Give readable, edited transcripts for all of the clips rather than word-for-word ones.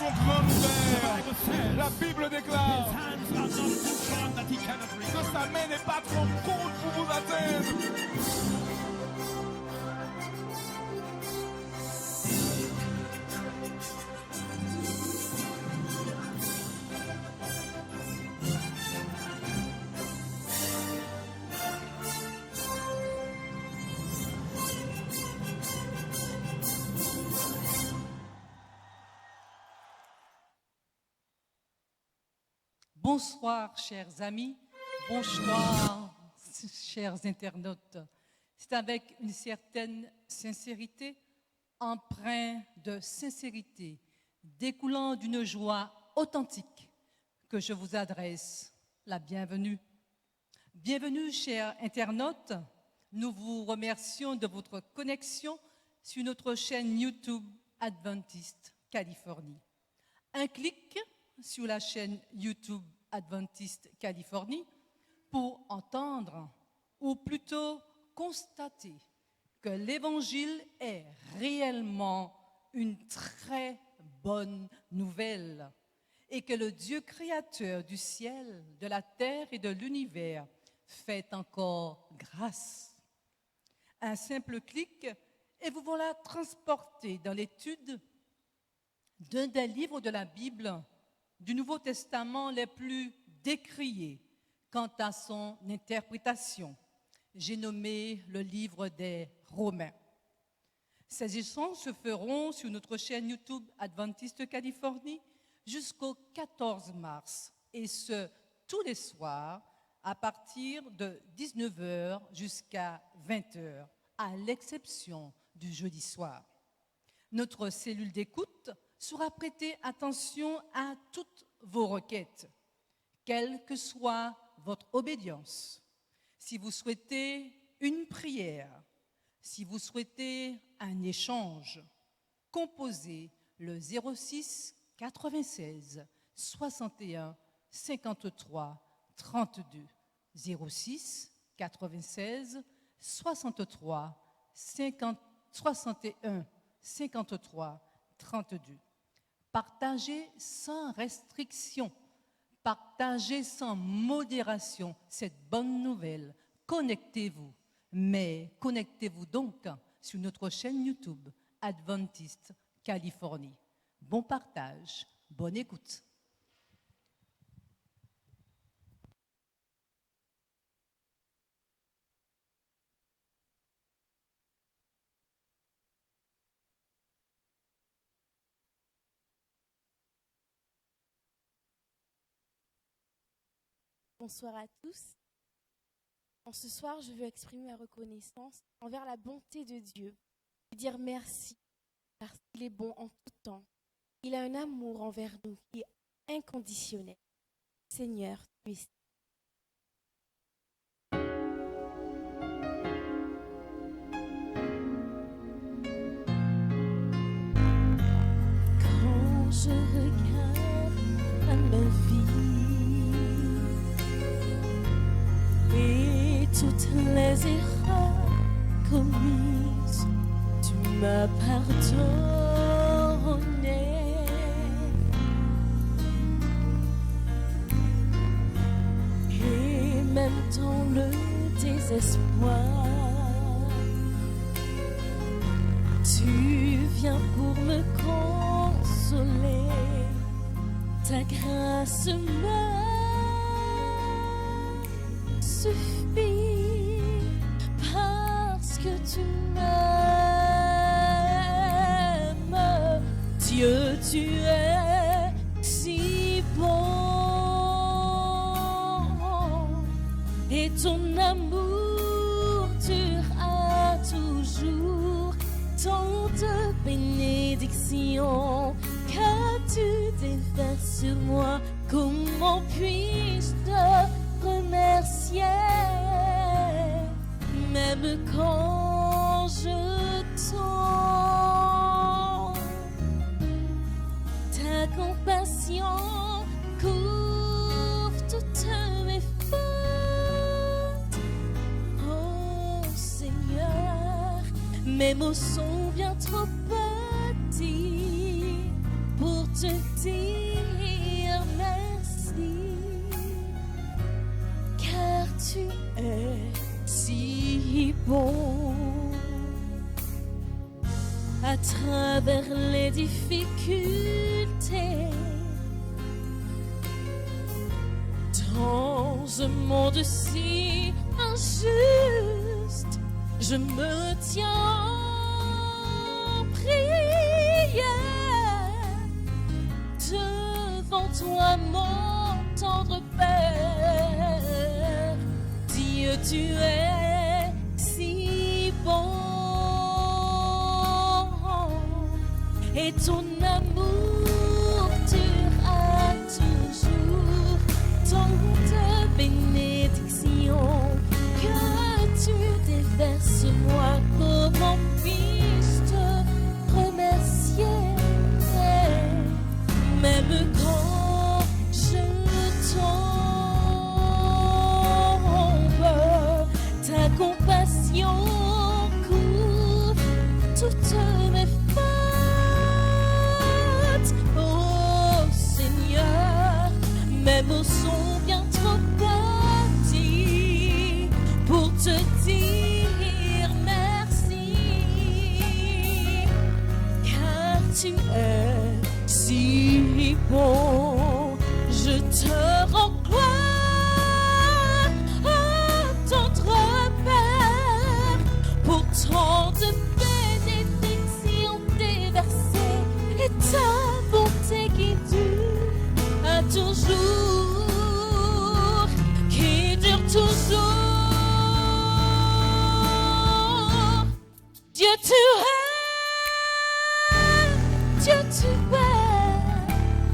son grand ouvert. La Bible déclare que sa main n'est pas trop courte pour vous atteindre. Bonsoir, chers amis. Bonsoir, chers internautes. C'est avec une certaine sincérité, empreint de sincérité, découlant d'une joie authentique, que je vous adresse la bienvenue. Bienvenue, chers internautes. Nous vous remercions de votre connexion sur notre chaîne YouTube Adventiste Californie. Un clic sur la chaîne YouTube Adventiste Californie pour entendre, ou plutôt constater, que l'Évangile est réellement une très bonne nouvelle et que le Dieu créateur du ciel, de la terre et de l'univers fait encore grâce. Un simple clic et vous voilà transporté dans l'étude d'un des livres de la Bible du Nouveau Testament les plus décriés quant à son interprétation. J'ai nommé le livre des Romains. Ces échanges se feront sur notre chaîne YouTube Adventiste Californie jusqu'au 14 mars, et ce, tous les soirs, à partir de 19h jusqu'à 20h, à l'exception du jeudi soir. Notre cellule d'écoute sera prêtée attention à toutes vos requêtes, quelle que soit votre obédience. Si vous souhaitez une prière, si vous souhaitez un échange, composez le 06 96 61 53 32. 06 96 63 61 53 32. Partagez sans restriction, partagez sans modération cette bonne nouvelle. Connectez-vous, mais connectez-vous donc sur notre chaîne YouTube Adventiste Californie. Bon partage, bonne écoute. Bonsoir à tous. En ce soir, je veux exprimer ma reconnaissance envers la bonté de Dieu et dire merci parce qu'il est bon en tout temps. Il a un amour envers nous qui est inconditionnel. Seigneur, tu es quand je regarde à ma vie et toutes les erreurs commises, tu m'as pardonné. Et même dans le désespoir, tu viens pour me consoler. Ta grâce me suffit parce que tu m'aimes. Dieu, tu es si bon et ton amour durera toujours. Tant de bénédictions qu'as-tu déversées sur moi. Comment puis-je te remercier, même quand je tombe? Ta compassion couvre toutes mes fautes. Oh Seigneur, mes mots sont bien trop petits pour te dire merci, car tu es si bon. À travers les difficultés, dans un monde si injuste, je me tiens en prière devant toi, mon tendre Père. Dieu, tu es si bon. Et ton amour durera toujours, tant de bénédictions que tu déverses moi. Comment puis-je te remercier? Même quand je tombe, ta compassion couvre toutes mes fautes. Oh Seigneur, mes mots sont bien trop petits pour te dire merci, car tu es si bon. Je te rends gloire, oh, tendre Père, pour tant de bénédictions déversées et ta bonté qui dure à toujours, qui dure toujours. Dieu, tu es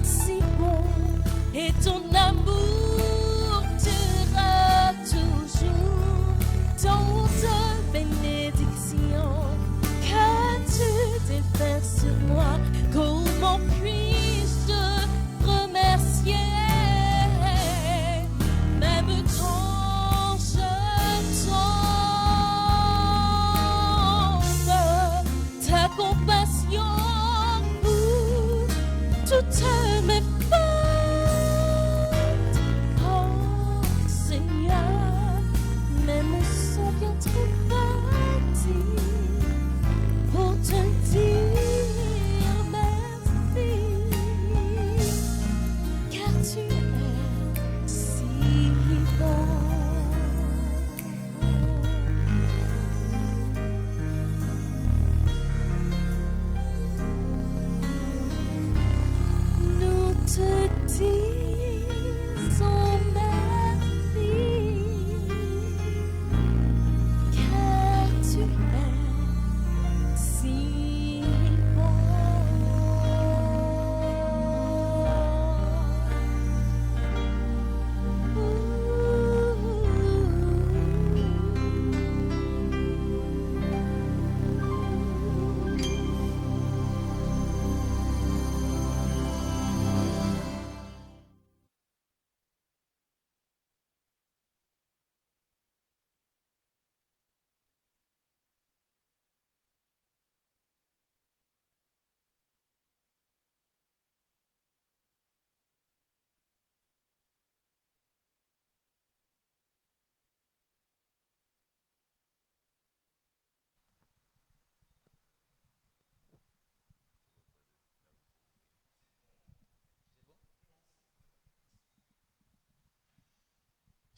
si bon, et ton amour durera toujours, tant de bénédictions que tu déverses sur moi. Comment puis-je te remercier? Même quand je tombe, ta compassion couvre toutes mes fautes. Oh Seigneur, mes mots sont bien trop petits pour te dire merci, car tu es si bon. Nous te disons merci, car tu es si bon.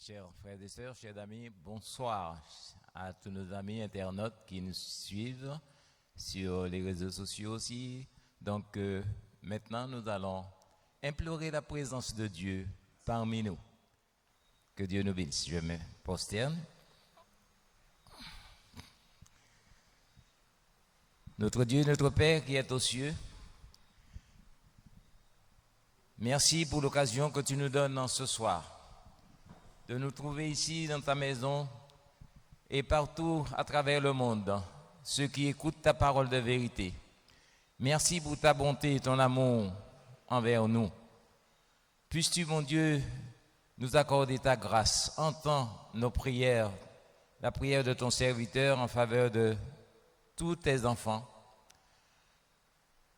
Chers frères et sœurs, chers amis, bonsoir à tous nos amis internautes qui nous suivent sur les réseaux sociaux aussi. Donc maintenant, nous allons implorer la présence de Dieu parmi nous. Que Dieu nous bénisse. Je me prosterne. Notre Dieu, notre Père qui est aux cieux, merci pour l'occasion que tu nous donnes en ce soir de nous trouver ici dans ta maison et partout à travers le monde, ceux qui écoutent ta parole de vérité. Merci pour ta bonté et ton amour envers nous. Puisses-tu, mon Dieu, nous accorder ta grâce. Entends nos prières, la prière de ton serviteur en faveur de tous tes enfants.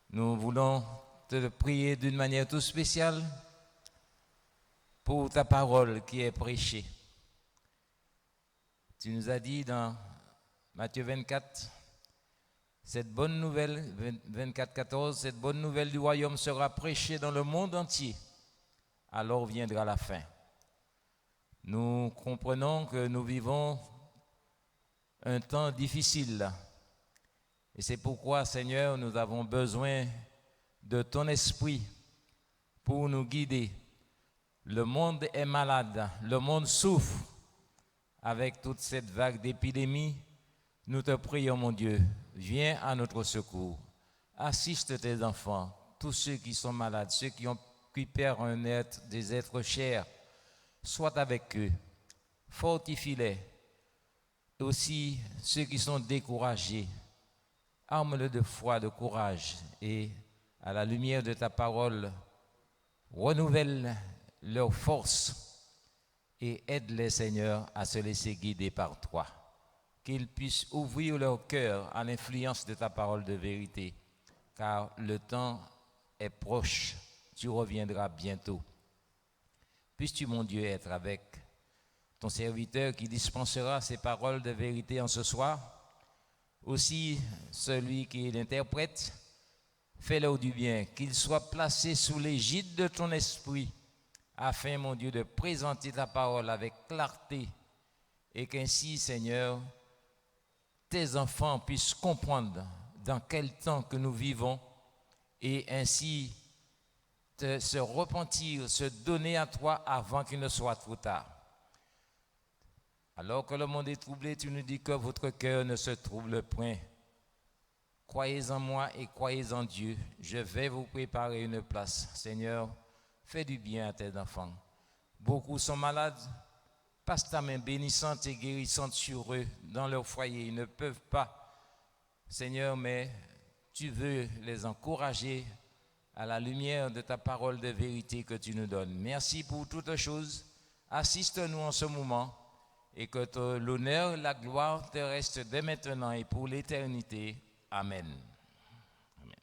Nous voulons te prier d'une manière tout spéciale pour ta parole qui est prêchée. Tu nous as dit dans Matthieu 24, cette bonne nouvelle, 24, 14, cette bonne nouvelle du royaume sera prêchée dans le monde entier. Alors viendra la fin. Nous comprenons que nous vivons un temps difficile. Et c'est pourquoi, Seigneur, nous avons besoin de ton esprit pour nous guider. Le monde est malade, le monde souffre avec toute cette vague d'épidémie. Nous te prions, mon Dieu, viens à notre secours. Assiste tes enfants, tous ceux qui sont malades, ceux qui perdent des êtres chers. Sois avec eux, fortifie-les. Aussi, ceux qui sont découragés, arme-les de foi, de courage, et à la lumière de ta parole, renouvelle leur force et aide-les, Seigneur, à se laisser guider par toi. Qu'ils puissent ouvrir leur cœur à l'influence de ta parole de vérité, car le temps est proche, tu reviendras bientôt. Puisses-tu, mon Dieu, être avec ton serviteur qui dispensera ces paroles de vérité en ce soir, aussi celui qui l'interprète, fais-leur du bien, qu'il soit placé sous l'égide de ton esprit, afin, mon Dieu, de présenter ta parole avec clarté, et qu'ainsi, Seigneur, tes enfants puissent comprendre dans quel temps que nous vivons, et ainsi se repentir, se donner à toi avant qu'il ne soit trop tard. Alors que le monde est troublé, tu nous dis que votre cœur ne se trouble point. Croyez en moi et croyez en Dieu. Je vais vous préparer une place. Seigneur, fais du bien à tes enfants. Beaucoup sont malades. Passe ta main bénissante et guérissante sur eux dans leur foyer. Ils ne peuvent pas, Seigneur, mais tu veux les encourager à la lumière de ta parole de vérité que tu nous donnes. Merci pour toutes choses. Assiste-nous en ce moment et que l'honneur, la gloire te restent dès maintenant et pour l'éternité. Amen. Amen.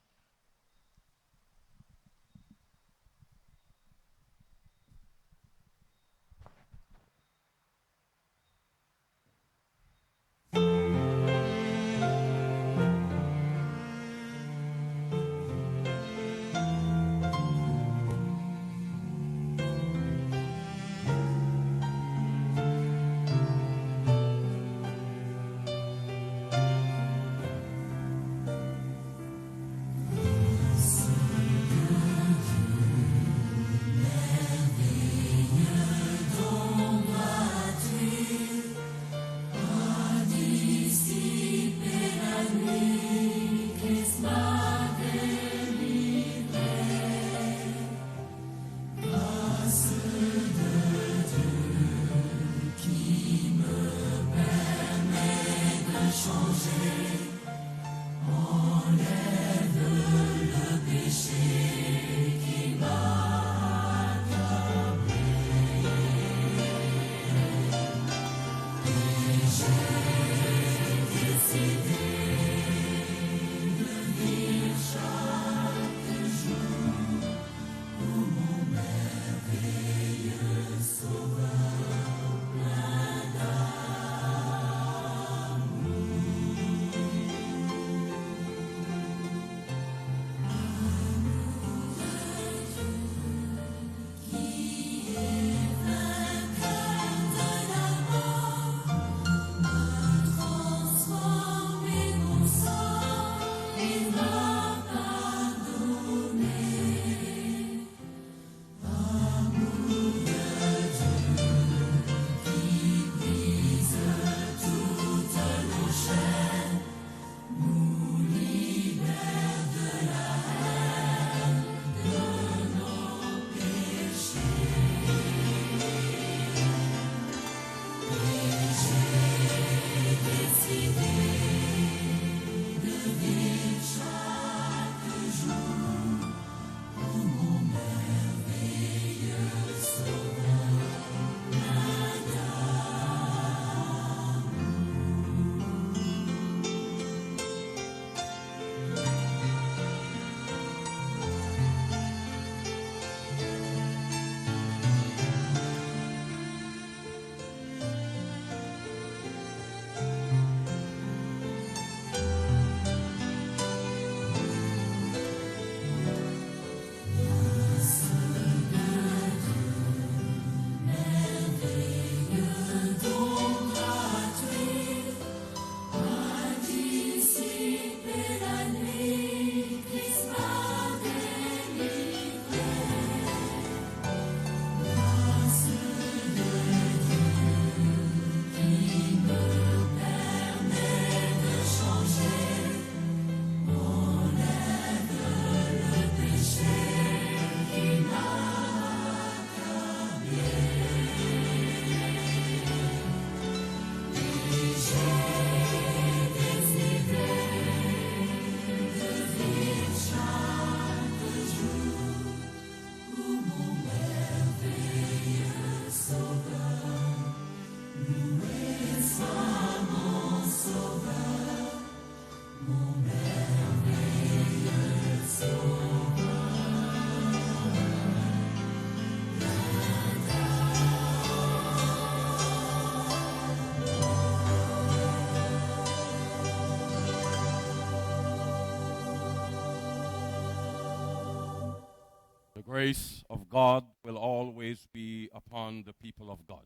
grace of God will always be upon the people of God.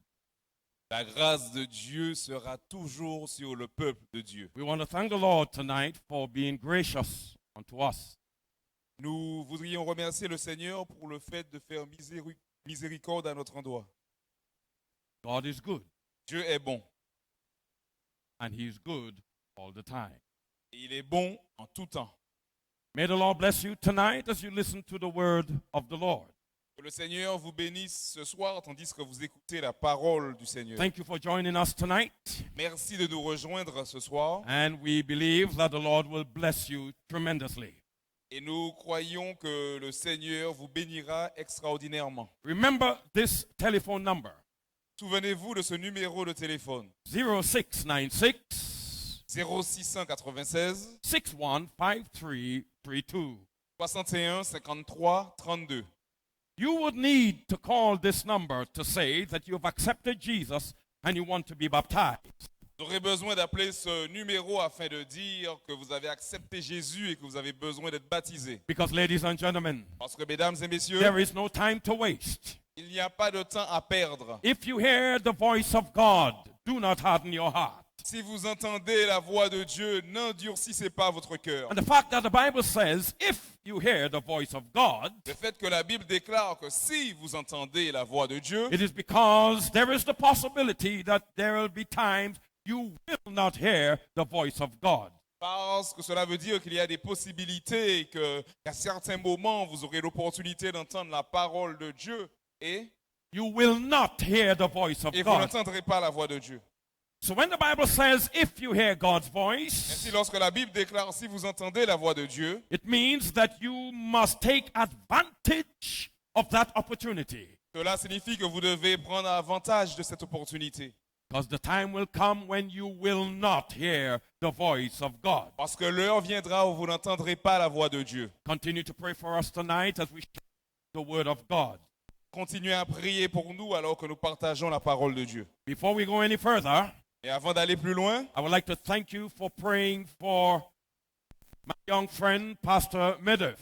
La grâce de Dieu sera toujours sur le peuple de Dieu. We want to thank the Lord tonight for being gracious unto us. Nous voudrions remercier le Seigneur pour le fait de faire miséricorde à notre endroit. God is good, Dieu est bon. and He is good all the time. Et il est bon en tout temps. May the Lord bless you tonight as you listen to the word of the Lord. Que le Seigneur vous bénisse ce soir tandis que vous écoutez la parole du Seigneur. Thank you for joining us tonight, Merci de nous rejoindre ce soir. and we believe that the Lord will bless you tremendously. Et nous croyons que le Seigneur vous bénira extraordinairement. Remember this telephone number, Souvenez-vous de ce numéro de téléphone. 0696 0696 615332. 61 53 32. You would need to call this number to say that you've accepted Jesus and you want to be baptized. Vous aurez besoin d'appeler ce numéro afin de dire que vous avez accepté Jésus et que vous avez besoin d'être baptisé. Because, ladies and gentlemen, Parce que, mesdames et messieurs, there is no time to waste. il n'y a pas de temps à perdre. If you hear the voice of God, do not harden your heart. Si vous entendez la voix de Dieu, n'endurcissez pas votre cœur. And the fact that the Bible says, if you hear the voice of God, Le fait que la Bible déclare que si vous entendez la voix de Dieu, it is because there is the possibility that there will be times you will not hear the voice of God. parce que cela veut dire qu'il y a des possibilités et qu'à certains moments, vous aurez l'opportunité d'entendre la parole de Dieu et You will not hear the voice of vous God. n'entendrez pas la voix de Dieu. So when the Bible says, if you hear God's voice, Ainsi, lorsque la Bible déclare si vous entendez la voix de Dieu, it means that you must take advantage of that opportunity. cela signifie que vous devez prendre avantage de cette opportunité. Because the time will come when you will not hear the voice of God. Parce que l'heure viendra où vous n'entendrez pas la voix de Dieu. Continue to pray for us tonight as we share the word of God. Continuez à prier pour nous alors que nous partageons la parole de Dieu. Before we go any further, Et avant d'aller plus loin, I would like to thank you for praying for my young friend, Pastor Medev.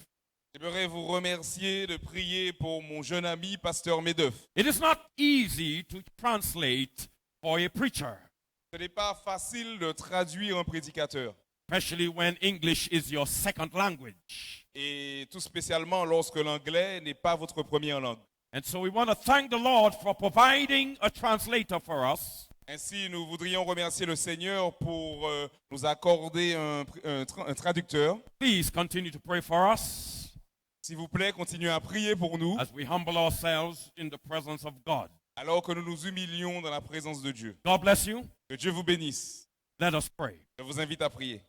j'aimerais vous remercier de prier pour mon jeune ami, Pasteur Medeuf. It is not easy to translate for a preacher, Ce n'est pas facile de traduire un prédicateur. especially when English is your second language. Et tout spécialement lorsque l'anglais n'est pas votre première langue. And so we want to thank the Lord for providing a translator for us. Ainsi, nous voudrions remercier le Seigneur pour nous accorder un traducteur. Please continue to pray for us S'il vous plaît, continuez à prier pour nous as we humble ourselves in the presence of God. alors que nous nous humilions dans la présence de Dieu. God bless you. Que Dieu vous bénisse. Let us pray. Je vous invite à prier.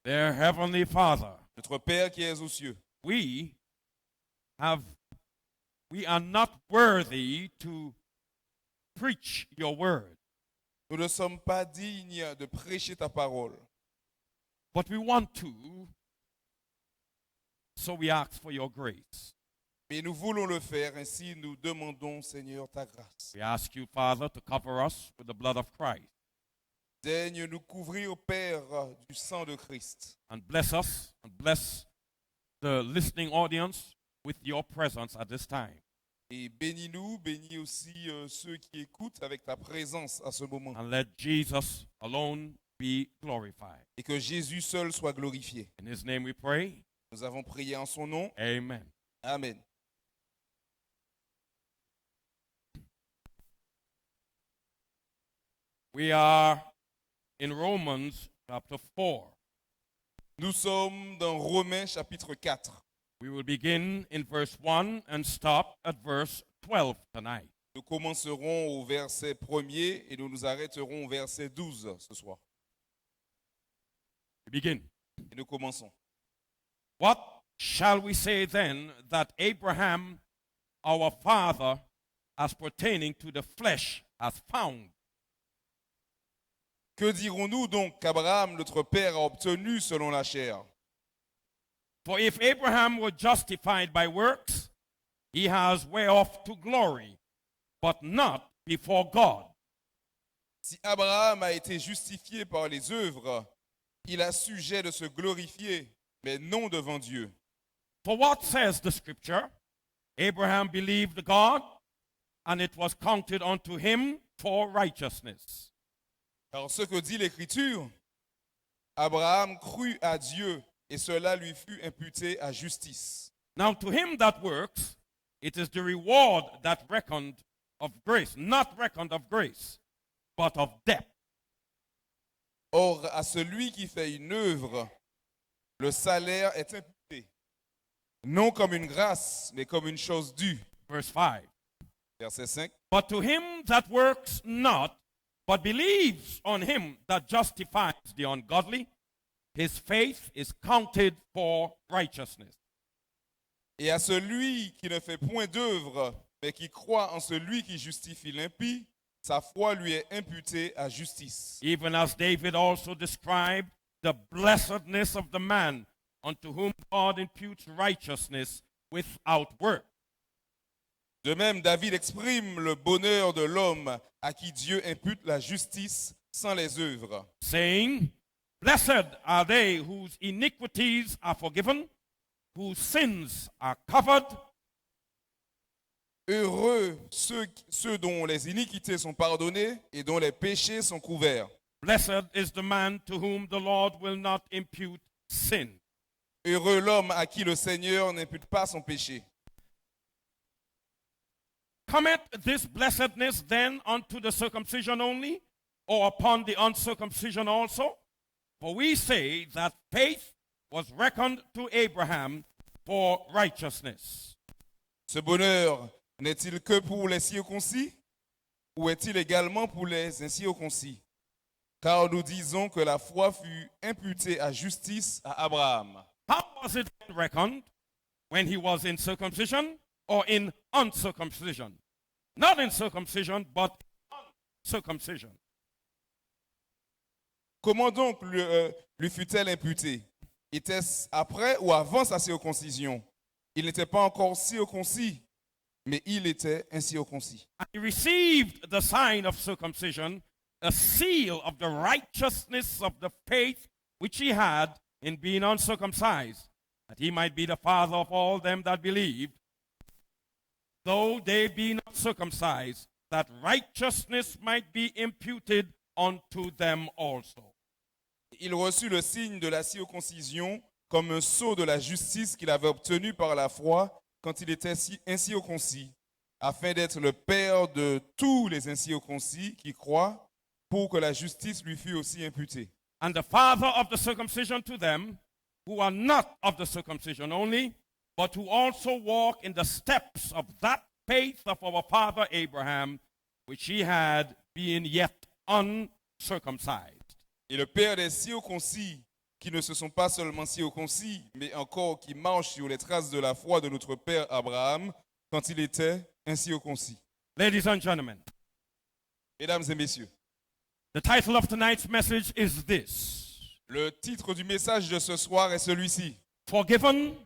Dear Heavenly Father, Notre Père qui es aux cieux, we are not worthy to preach your word, nous ne sommes pas dignes de prêcher ta parole, but we want to, so we ask for your grace. mais nous voulons le faire, ainsi nous demandons, Seigneur, ta grâce. We ask you, Father, to cover us with the blood of Christ Daigne nous couvrir, Père, du sang de Christ, and bless us and bless the listening audience with your presence at this time. et bénis-nous, bénis aussi ceux qui écoutent avec ta présence à ce moment, And let Jesus alone be glorified. et que Jésus seul soit glorifié. In his name we pray. Nous avons prié en son nom. Amen. Amen. We are in Romans chapter 4. Nous sommes dans Romains chapitre 4. We will begin in verse 1 and stop at verse 12 tonight. Nous commencerons au verset 1er et nous nous arrêterons au verset 12 ce soir. We begin. Et nous commençons. What shall we say then that Abraham, our father, as pertaining to the flesh, has found? Que dirons-nous donc qu'Abraham, notre père, a obtenu selon la chair? For if Abraham were justified by works, he has whereof to glory, but not before God. Si Abraham a été justifié par les œuvres, il a sujet de se glorifier, mais non devant Dieu. For what says the scripture? Abraham believed God, and it was counted unto him for righteousness. Alors ce que dit l'Écriture, Abraham crut à Dieu et cela lui fut imputé à justice. Now to him that works, it is the reward that reckoned of grace, not reckoned of grace, but of debt. Or, à celui qui fait une œuvre, le salaire est imputé, non comme une grâce, mais comme une chose due. Verse 5. Verset 5. But to him that works not, but believes on him that justifies the ungodly, his faith is counted for righteousness. Et à celui qui ne fait point d'œuvre, mais qui croit en celui qui justifie l'impie, sa foi lui est imputée à justice. Even as David also described the blessedness of the man unto whom God imputes righteousness without work. De même, David exprime le bonheur de l'homme à qui Dieu impute la justice sans les œuvres, Saying, blessed are they whose iniquities are forgiven, whose sins are covered. Heureux ceux dont les iniquités sont pardonnées et dont les péchés sont couverts. Blessed is the man to whom the Lord will not impute sin. Heureux l'homme à qui le Seigneur n'impute pas son péché. Cometh this blessedness then unto the circumcision only, or upon the uncircumcision also? For we say that faith was reckoned to Abraham for righteousness. Ce bonheur n'est-il que pour les circoncis ou est-il également pour les incirconcis? Car nous disons que la foi fut imputée à justice à Abraham. How was it reckoned? When he was in circumcision or in uncircumcision? Not in circumcision, but uncircumcision. Comment donc lui fut-elle imputée? Était-ce après ou avant sa circoncision? Il n'était pas encore circoncis, mais il était incirconcis. And he received the sign of circumcision, a seal of the righteousness of the faith which he had in being uncircumcised, that he might be the father of all them that believed, though they be not circumcised, that righteousness might be imputed unto them also. Il reçut le signe de la circoncision comme un sceau de la justice qu'il avait obtenu par la foi quand il était incirconcis, afin d'être le père de tous les incirconcis qui croient, pour que la justice lui fût aussi imputée. And the father of the circumcision to them who are not of the circumcision only, but who also walk in the steps of that faith of our father Abraham, which he had being yet uncircumcised. Et le père des circoncis, qui ne se sont pas seulement circoncis, mais encore qui marchent sur les traces de la foi de notre père Abraham, quand il était incirconcis. Ladies and gentlemen, Mesdames et messieurs, the title of tonight's message is this: le titre du message de ce soir est celui-ci. Forgiven,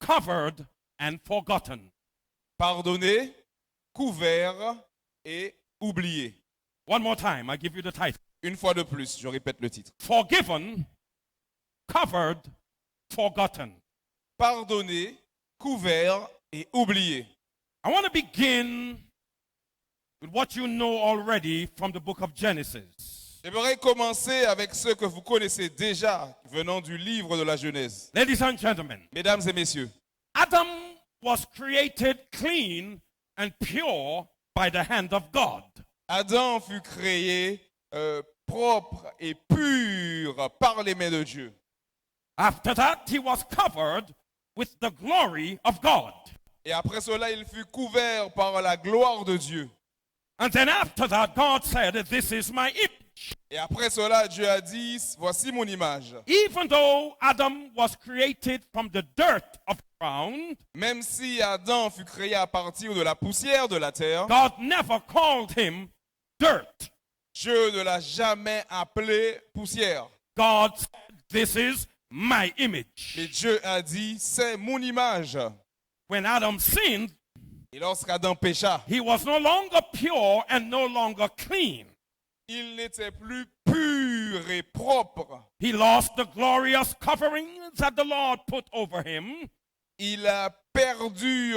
covered, and forgotten. Pardonné, couvert et oublié. One more time, I give you the title. Une fois de plus, je répète le titre. Forgiven, covered, forgotten. Pardonné, couvert et oublié. I want to begin with what you know already from the book of Genesis. J'aimerais commencer avec ce que vous connaissez déjà venant du livre de la Genèse. Ladies and gentlemen, Mesdames et messieurs, Adam was created clean and pure by the hand of God. Adam fut créé propre et pur par les mains de Dieu. After that, he was covered with the glory of God. Et après cela, il fut couvert par la gloire de Dieu. And then after that, God said, "This is my image." Et après cela, Dieu a dit, voici mon image. Even though Adam was created from the dirt of the ground, Même si Adam fut créé à partir de la poussière de la terre, God never called him dirt. Dieu ne l'a jamais appelé poussière. God said, "This is my image." Mais Dieu a dit, c'est mon image. When Adam sinned, Et lorsqu'Adam pécha, he was no longer pure and no longer clean. il n'était plus pur et propre. He lost the glorious covering that the Lord put over him. Il a perdu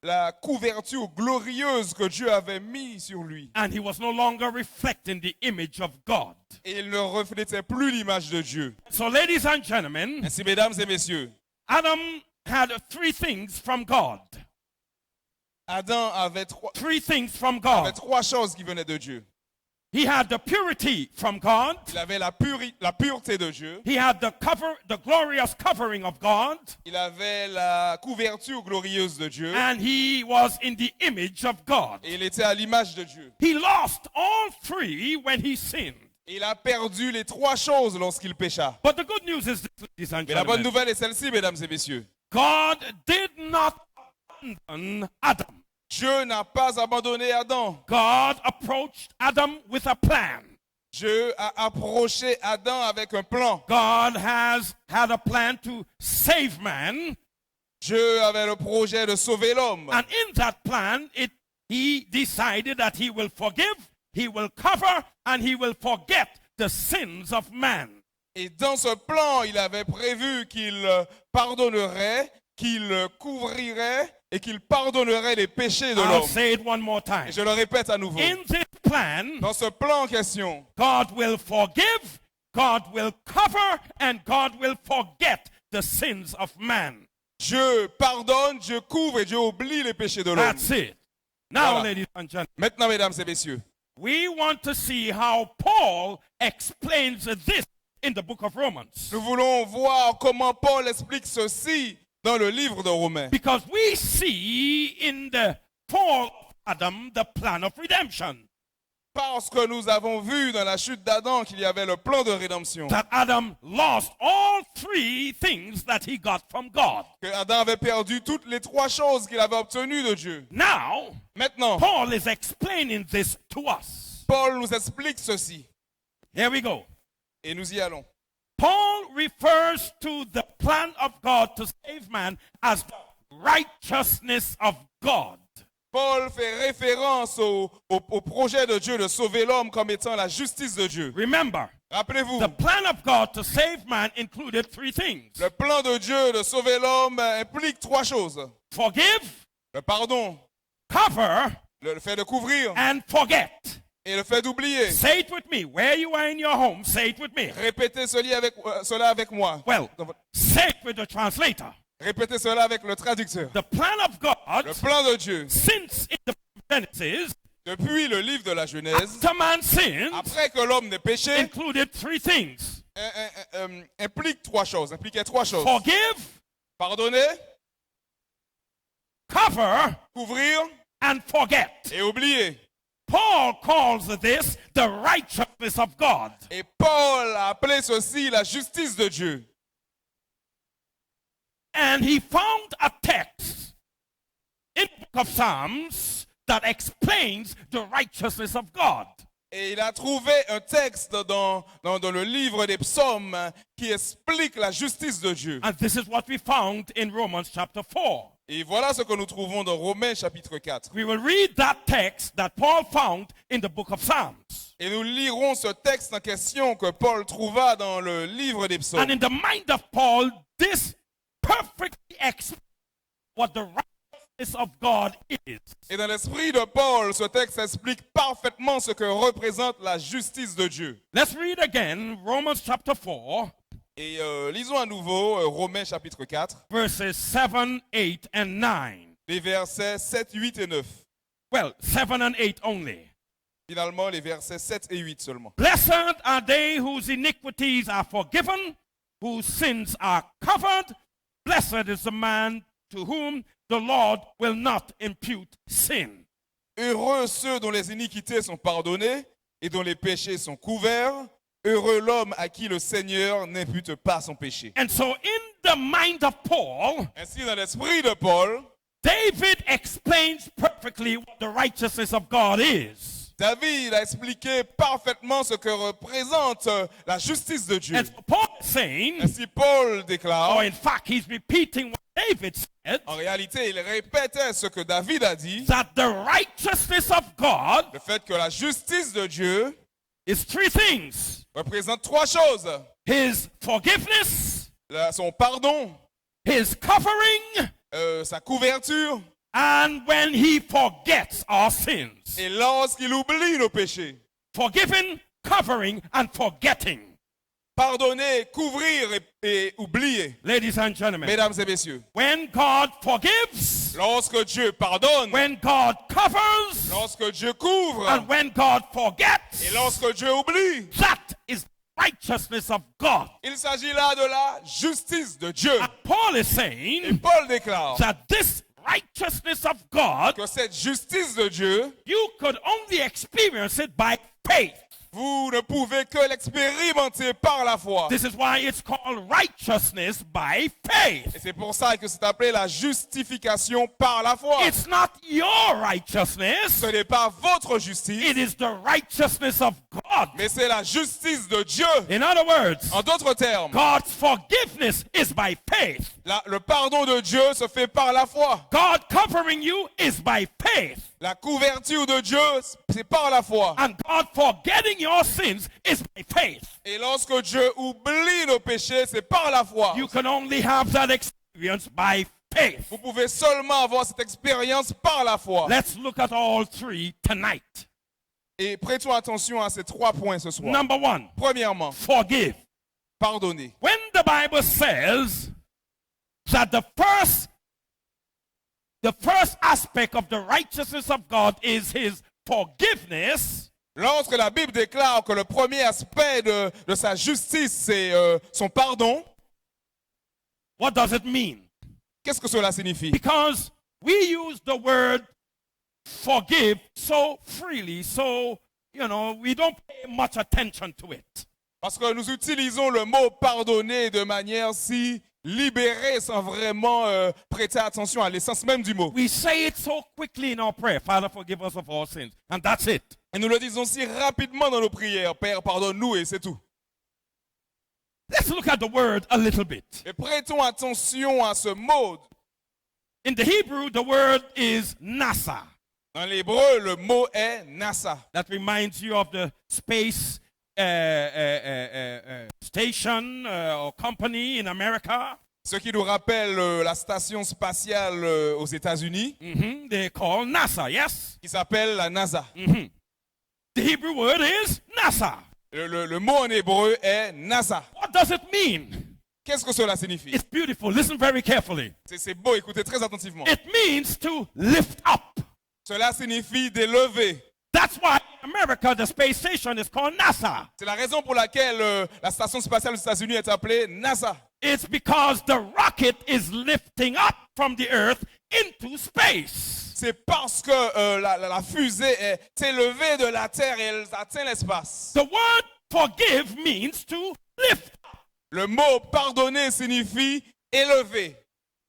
la couverture glorieuse que Dieu avait mise sur lui. And he was no longer reflecting the image of God. Et il ne reflétait plus l'image de Dieu. So, ladies and gentlemen, Ainsi, mesdames et messieurs, Adam had three things from God. Adam avait Three things from God. trois choses qui venaient de Dieu. He had the purity from God. Il avait la pureté de Dieu. He had the glorious covering of God. Il avait la couverture glorieuse de Dieu. And he was in the image of God. Et il était à l'image de Dieu. He lost all three when he sinned. Il a perdu les trois choses lorsqu'il pécha. But the good news is this, ladies and Mais la bonne gentlemen. nouvelle est celle-ci, mesdames et messieurs. God did not abandon Adam. Dieu n'a pas abandonné Adam. God approached Adam with a plan. Dieu a approché Adam avec un plan. God has had a plan to save man. Dieu avait le projet de sauver l'homme. And in that plan, he decided that he will forgive, he will cover, and he will forget the sins of man. Et dans ce plan, il avait prévu qu'il pardonnerait, qu'il couvrirait et qu'il pardonnerait les péchés de I'll l'homme. say it one more time. Et je le répète à nouveau. In this plan, Dans ce plan en question, God will forgive, God will cover, and God will forget the sins of man. Dieu pardonne, Dieu couvre et Dieu oublie les péchés de l'homme. That's it. Now, Voilà. ladies and gentlemen, Maintenant, mesdames et messieurs, we want to see how Paul explains this in the book of Romans. nous voulons voir comment Paul explique ceci dans le livre de Romains. Because we see in the fall of Adam the plan of redemption. Parce que nous avons vu dans la chute d'Adam qu'il y avait le plan de rédemption. That Adam lost all three things that he got from God. Que Adam avait perdu toutes les trois choses qu'il avait obtenues de Dieu. Now, Maintenant, Paul is explaining this to us. Paul nous explique ceci. Here we go. Et nous y allons. Paul refers to the plan of God to save man as the righteousness of God. Paul fait référence au projet de Dieu de sauver l'homme comme étant la justice de Dieu. Remember, Rappelez-vous, the plan of God to save man included three things. le plan de Dieu de sauver l'homme implique trois choses. Forgive, Le pardon, cover, le fait de couvrir and forget. et le fait d'oublier. Say it with me. Where you are in your home, say it with me. Répétez cela avec moi. Well, say it with the translator. Répétez cela avec le traducteur. The plan of God, Le plan de Dieu, since in the Genesis, depuis le livre de la Genèse, after man sinned, après que l'homme n'ait péché, included three things. impliquait trois choses. Forgive, Pardonner, cover, couvrir and forget. et oublier. Paul calls this the righteousness of God. Et Paul a appelé ceci la justice de Dieu. And he found a text in the book of Psalms that explains the righteousness of God. Et il a trouvé un texte dans le livre des psaumes qui explique la justice de Dieu. And this is what we found in Romans chapter 4. Et voilà ce que nous trouvons dans Romains chapitre 4. We will read that text that Paul found in the book of Psalms. Et nous lirons ce texte en question que Paul trouva dans le livre des psaumes. And in the mind of Paul, this perfectly explains what the righteousness of God is. Et dans l'esprit de Paul, ce texte explique parfaitement ce que représente la justice de Dieu. Let's read again Romans chapter 4, Et lisons à nouveau Romains chapitre 4, verses 7, 8, and 9. les versets 7, 8 et 9. Well, 7 and 8 only. Finalement, les versets 7 et 8 seulement. Blessed are they whose iniquities are forgiven, whose sins are covered. Blessed is the man to whom the Lord will not impute sin. Heureux ceux dont les iniquités sont pardonnées et dont les péchés sont couverts. Heureux l'homme à qui le Seigneur n'impute pas son péché. And so in the mind of Paul, Ainsi, dans l'esprit de Paul, David explains perfectly what the righteousness of God is. David a expliqué parfaitement ce que représente la justice de Dieu. And so Paul is saying, Ainsi, Paul déclare, or in fact, he's repeating what David said, en réalité, il répétait ce que David a dit, that the righteousness of God le fait que la justice de Dieu is three things: représente trois choses. his forgiveness, Son pardon, his covering, sa couverture, and when he forgets our sins. et lorsqu'il oublie nos péchés. Forgiving, covering, and forgetting. Pardonner, couvrir et oublier. Ladies and gentlemen, Mesdames et messieurs, when God forgives, lorsque Dieu pardonne, when God covers, lorsque Dieu couvre, and when God forgets, et lorsque Dieu oublie, that is righteousness of God. il s'agit là de la justice de Dieu. And Paul is Et saying Paul déclare that this righteousness of God, que cette justice de Dieu, you could only experience it by faith. vous ne pouvez que l'expérimenter par la foi. This is why it's called righteousness by faith. Et c'est pour ça que c'est appelé la justification par la foi. It's not your righteousness, Ce n'est pas votre justice, it is the righteousness of God. mais c'est la justice de Dieu. In other words, En d'autres termes, God's forgiveness is by faith. le pardon de Dieu se fait par la foi. God covering you is by faith. La couverture de Dieu, c'est par la foi. And God forgetting your sins is by faith. Et lorsque Dieu oublie nos péchés, c'est par la foi. You can only have that experience by faith. Vous pouvez seulement avoir cette expérience par la foi. Let's look at all three tonight. Et prêtons attention à ces 3 points ce soir. Number one, Premièrement, forgive. pardonner. When the Bible says that the first aspect of the righteousness of God is his forgiveness, Lorsque la Bible déclare que le premier aspect de sa justice, c'est son pardon, what does it mean? qu'est-ce que cela signifie? Because we use the word forgive so freely, so, we don't pay much attention to it. Parce que nous utilisons le mot pardonner de manière si libérée sans vraiment prêter attention à l'essence même du mot. We say it so quickly in our prayer, Father, forgive us of our sins, and that's it. Et nous le disons si rapidement dans nos prières, Père, pardonne-nous et c'est tout. Let's look at the word a little bit. Et prêtons attention à ce mot. In the Hebrew, the word is nasa. Dans l'hébreu, le mot est nasa. That reminds you of the space station or company in America. Ce qui nous rappelle la station spatiale aux États-Unis, They call NASA, yes? qui s'appelle la NASA. The Hebrew word is NASA. Le mot en hébreu est NASA. What does it mean? Qu'est-ce que cela signifie? It's beautiful. Listen very carefully. C'est beau, écoutez très attentivement. It means to lift up. Cela signifie d'élever. That's why in America the space station is called NASA. C'est la raison pour laquelle la station spatiale aux États-Unis est appelée NASA. It's because the rocket is lifting up from the earth into space. C'est parce que la fusée est élevée de la Terre et elle atteint l'espace. The word forgive means to lift. Le mot pardonner signifie élever.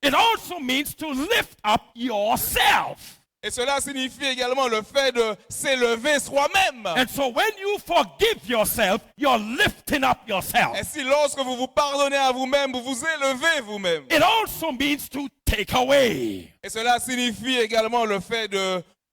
It also means to lift up yourself. Et cela signifie également le fait de s'élever soi-même. And so when you forgive yourself, you're lifting up yourself. Et si lorsque vous vous pardonnez à vous-même, vous vous élevez vous-même. It also means to take away. Et cela signifie également le fait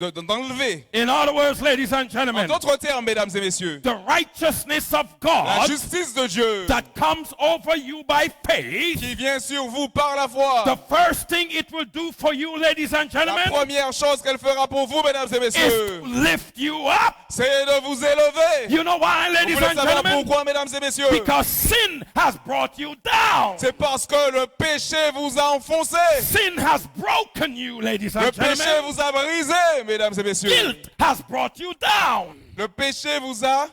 d'enlever. In other words, ladies and En gentlemen, d'autres termes, mesdames et messieurs, the righteousness of la God justice de Dieu that comes over you by faith, qui vient sur vous par la foi, the first thing it will do for you, ladies and la gentlemen, première chose qu'elle fera pour vous, mesdames et is messieurs, to lift you up. c'est de vous élever. You know why, Vous ladies voulez and savoir gentlemen? pourquoi, mesdames et messieurs? Because sin has brought you down. C'est parce que le péché vous a enfoncé. Sin has broken you, ladies Le and péché gentlemen. vous a brisé, mesdames et messieurs. Guilt has brought you down. Le péché vous a...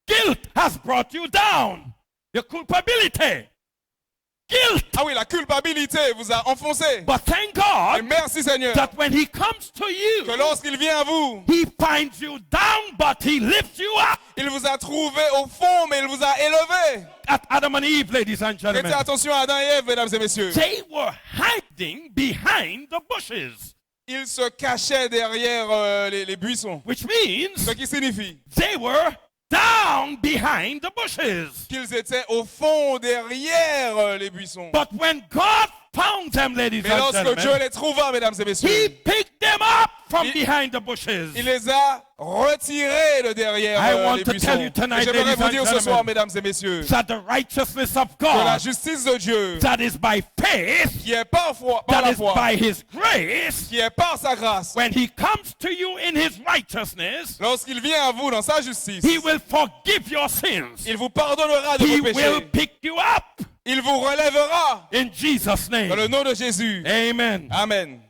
Guilt has brought you down. Your culpability. Guilt. Ah oui, la culpabilité vous a enfoncé. But thank Et God merci Seigneur that when he comes to que you, lorsqu'il vient à vous, he finds you down, but he lifts you up. il vous a trouvé au fond, mais il vous a élevé. At Adam and Eve, ladies and Prêtez gentlemen, attention à Adam et Ève, mesdames et messieurs. they were hiding behind the bushes, Ils se cachaient derrière les buissons. which means Ce qui signifie they were down behind the bushes. qu'ils étaient au fond derrière les buissons. But when God found them, ladies Mais and lorsque Dieu gentlemen, les trouva, mesdames et he messieurs, picked them up from Il- behind the bushes. il les a retirés de derrière I want les to buissons. tell you tonight, Et j'aimerais ladies vous and dire ce gentlemen, soir, mesdames et messieurs, That the righteousness of que la God, justice de Dieu, that is by faith, qui est par that la is foi, by his grace, qui est par sa grâce, when he comes to you in his righteousness, lorsqu'il vient à vous dans sa justice, he will forgive your sins. il vous pardonnera de He vos will péchés. pick you up Il vous relèvera in Jesus' dans le name. nom de Jésus. Amen. Amen.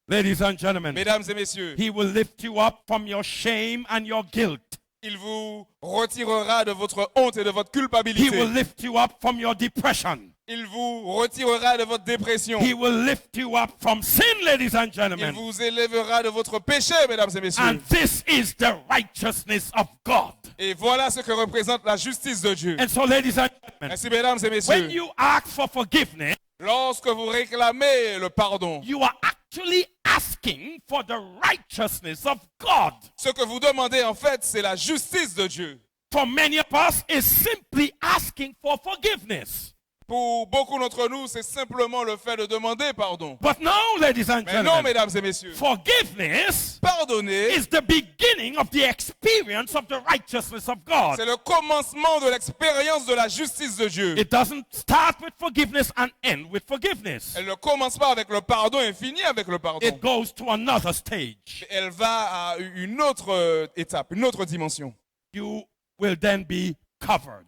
Ladies and gentlemen, Mesdames et messieurs, he will lift you up from your shame and your guilt. il vous retirera de votre honte et de votre He will culpabilité. lift you up from your depression. Il vous retirera de votre dépression. He will lift you up from sin, ladies and Il gentlemen. vous élèvera de votre péché, mesdames et messieurs. And this is the righteousness of God. Et voilà ce que représente la justice de Dieu. And so, ladies and gentlemen, Ainsi, mesdames et when messieurs, you ask for forgiveness, lorsque vous réclamez le pardon, you are actually asking for the righteousness of God. ce que vous demandez en fait, c'est la justice de Dieu. For many of us, is simply asking for forgiveness. Pour beaucoup d'entre nous, c'est simplement le fait de demander pardon. But no, ladies and Mais non, gentlemen, mesdames et messieurs, forgiveness pardonner, is the beginning of the experience of the righteousness of God. c'est le commencement de l'expérience de la justice de Dieu. It doesn't start with forgiveness and end with forgiveness. Elle ne commence pas avec le pardon et finit avec le pardon. It goes to another stage. Elle va à une autre étape, une autre dimension. You will then be covered.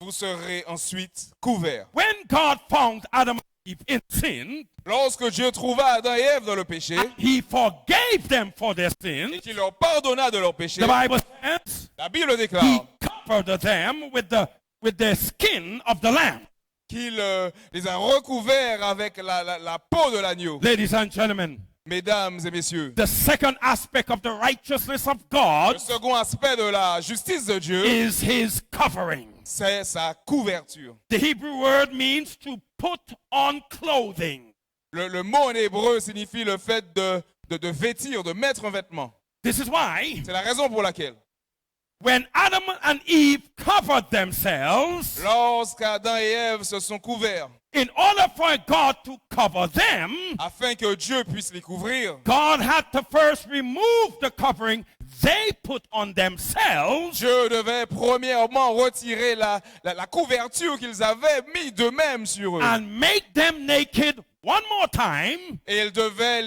Vous serez ensuite couverts. When God found Adam and Eve in sin, Lorsque Dieu trouva Adam et Ève dans le péché, he forgave them for their et sins. qu'il leur pardonna de leurs péchés, The Bible says la Bible he déclare covered them with the skin of the lamb. qu'il les a recouverts avec la peau de l'agneau. Ladies and gentlemen, Mesdames et messieurs, the second aspect of the righteousness of le God second aspect de la justice de Dieu, is his covering. c'est sa couverture. The Hebrew word means to put on clothing. Le mot en hébreu signifie le fait de vêtir, de mettre un vêtement. This is why C'est la raison pour laquelle, when Adam and Eve covered themselves, lorsqu'Adam et Ève se sont couverts, in order for God to cover them, afin que Dieu puisse les couvrir, God had to first remove the covering they put on themselves Dieu devait premièrement retirer la couverture qu'ils avaient mis d'eux-mêmes sur eux. and make them naked one more time, Et il devait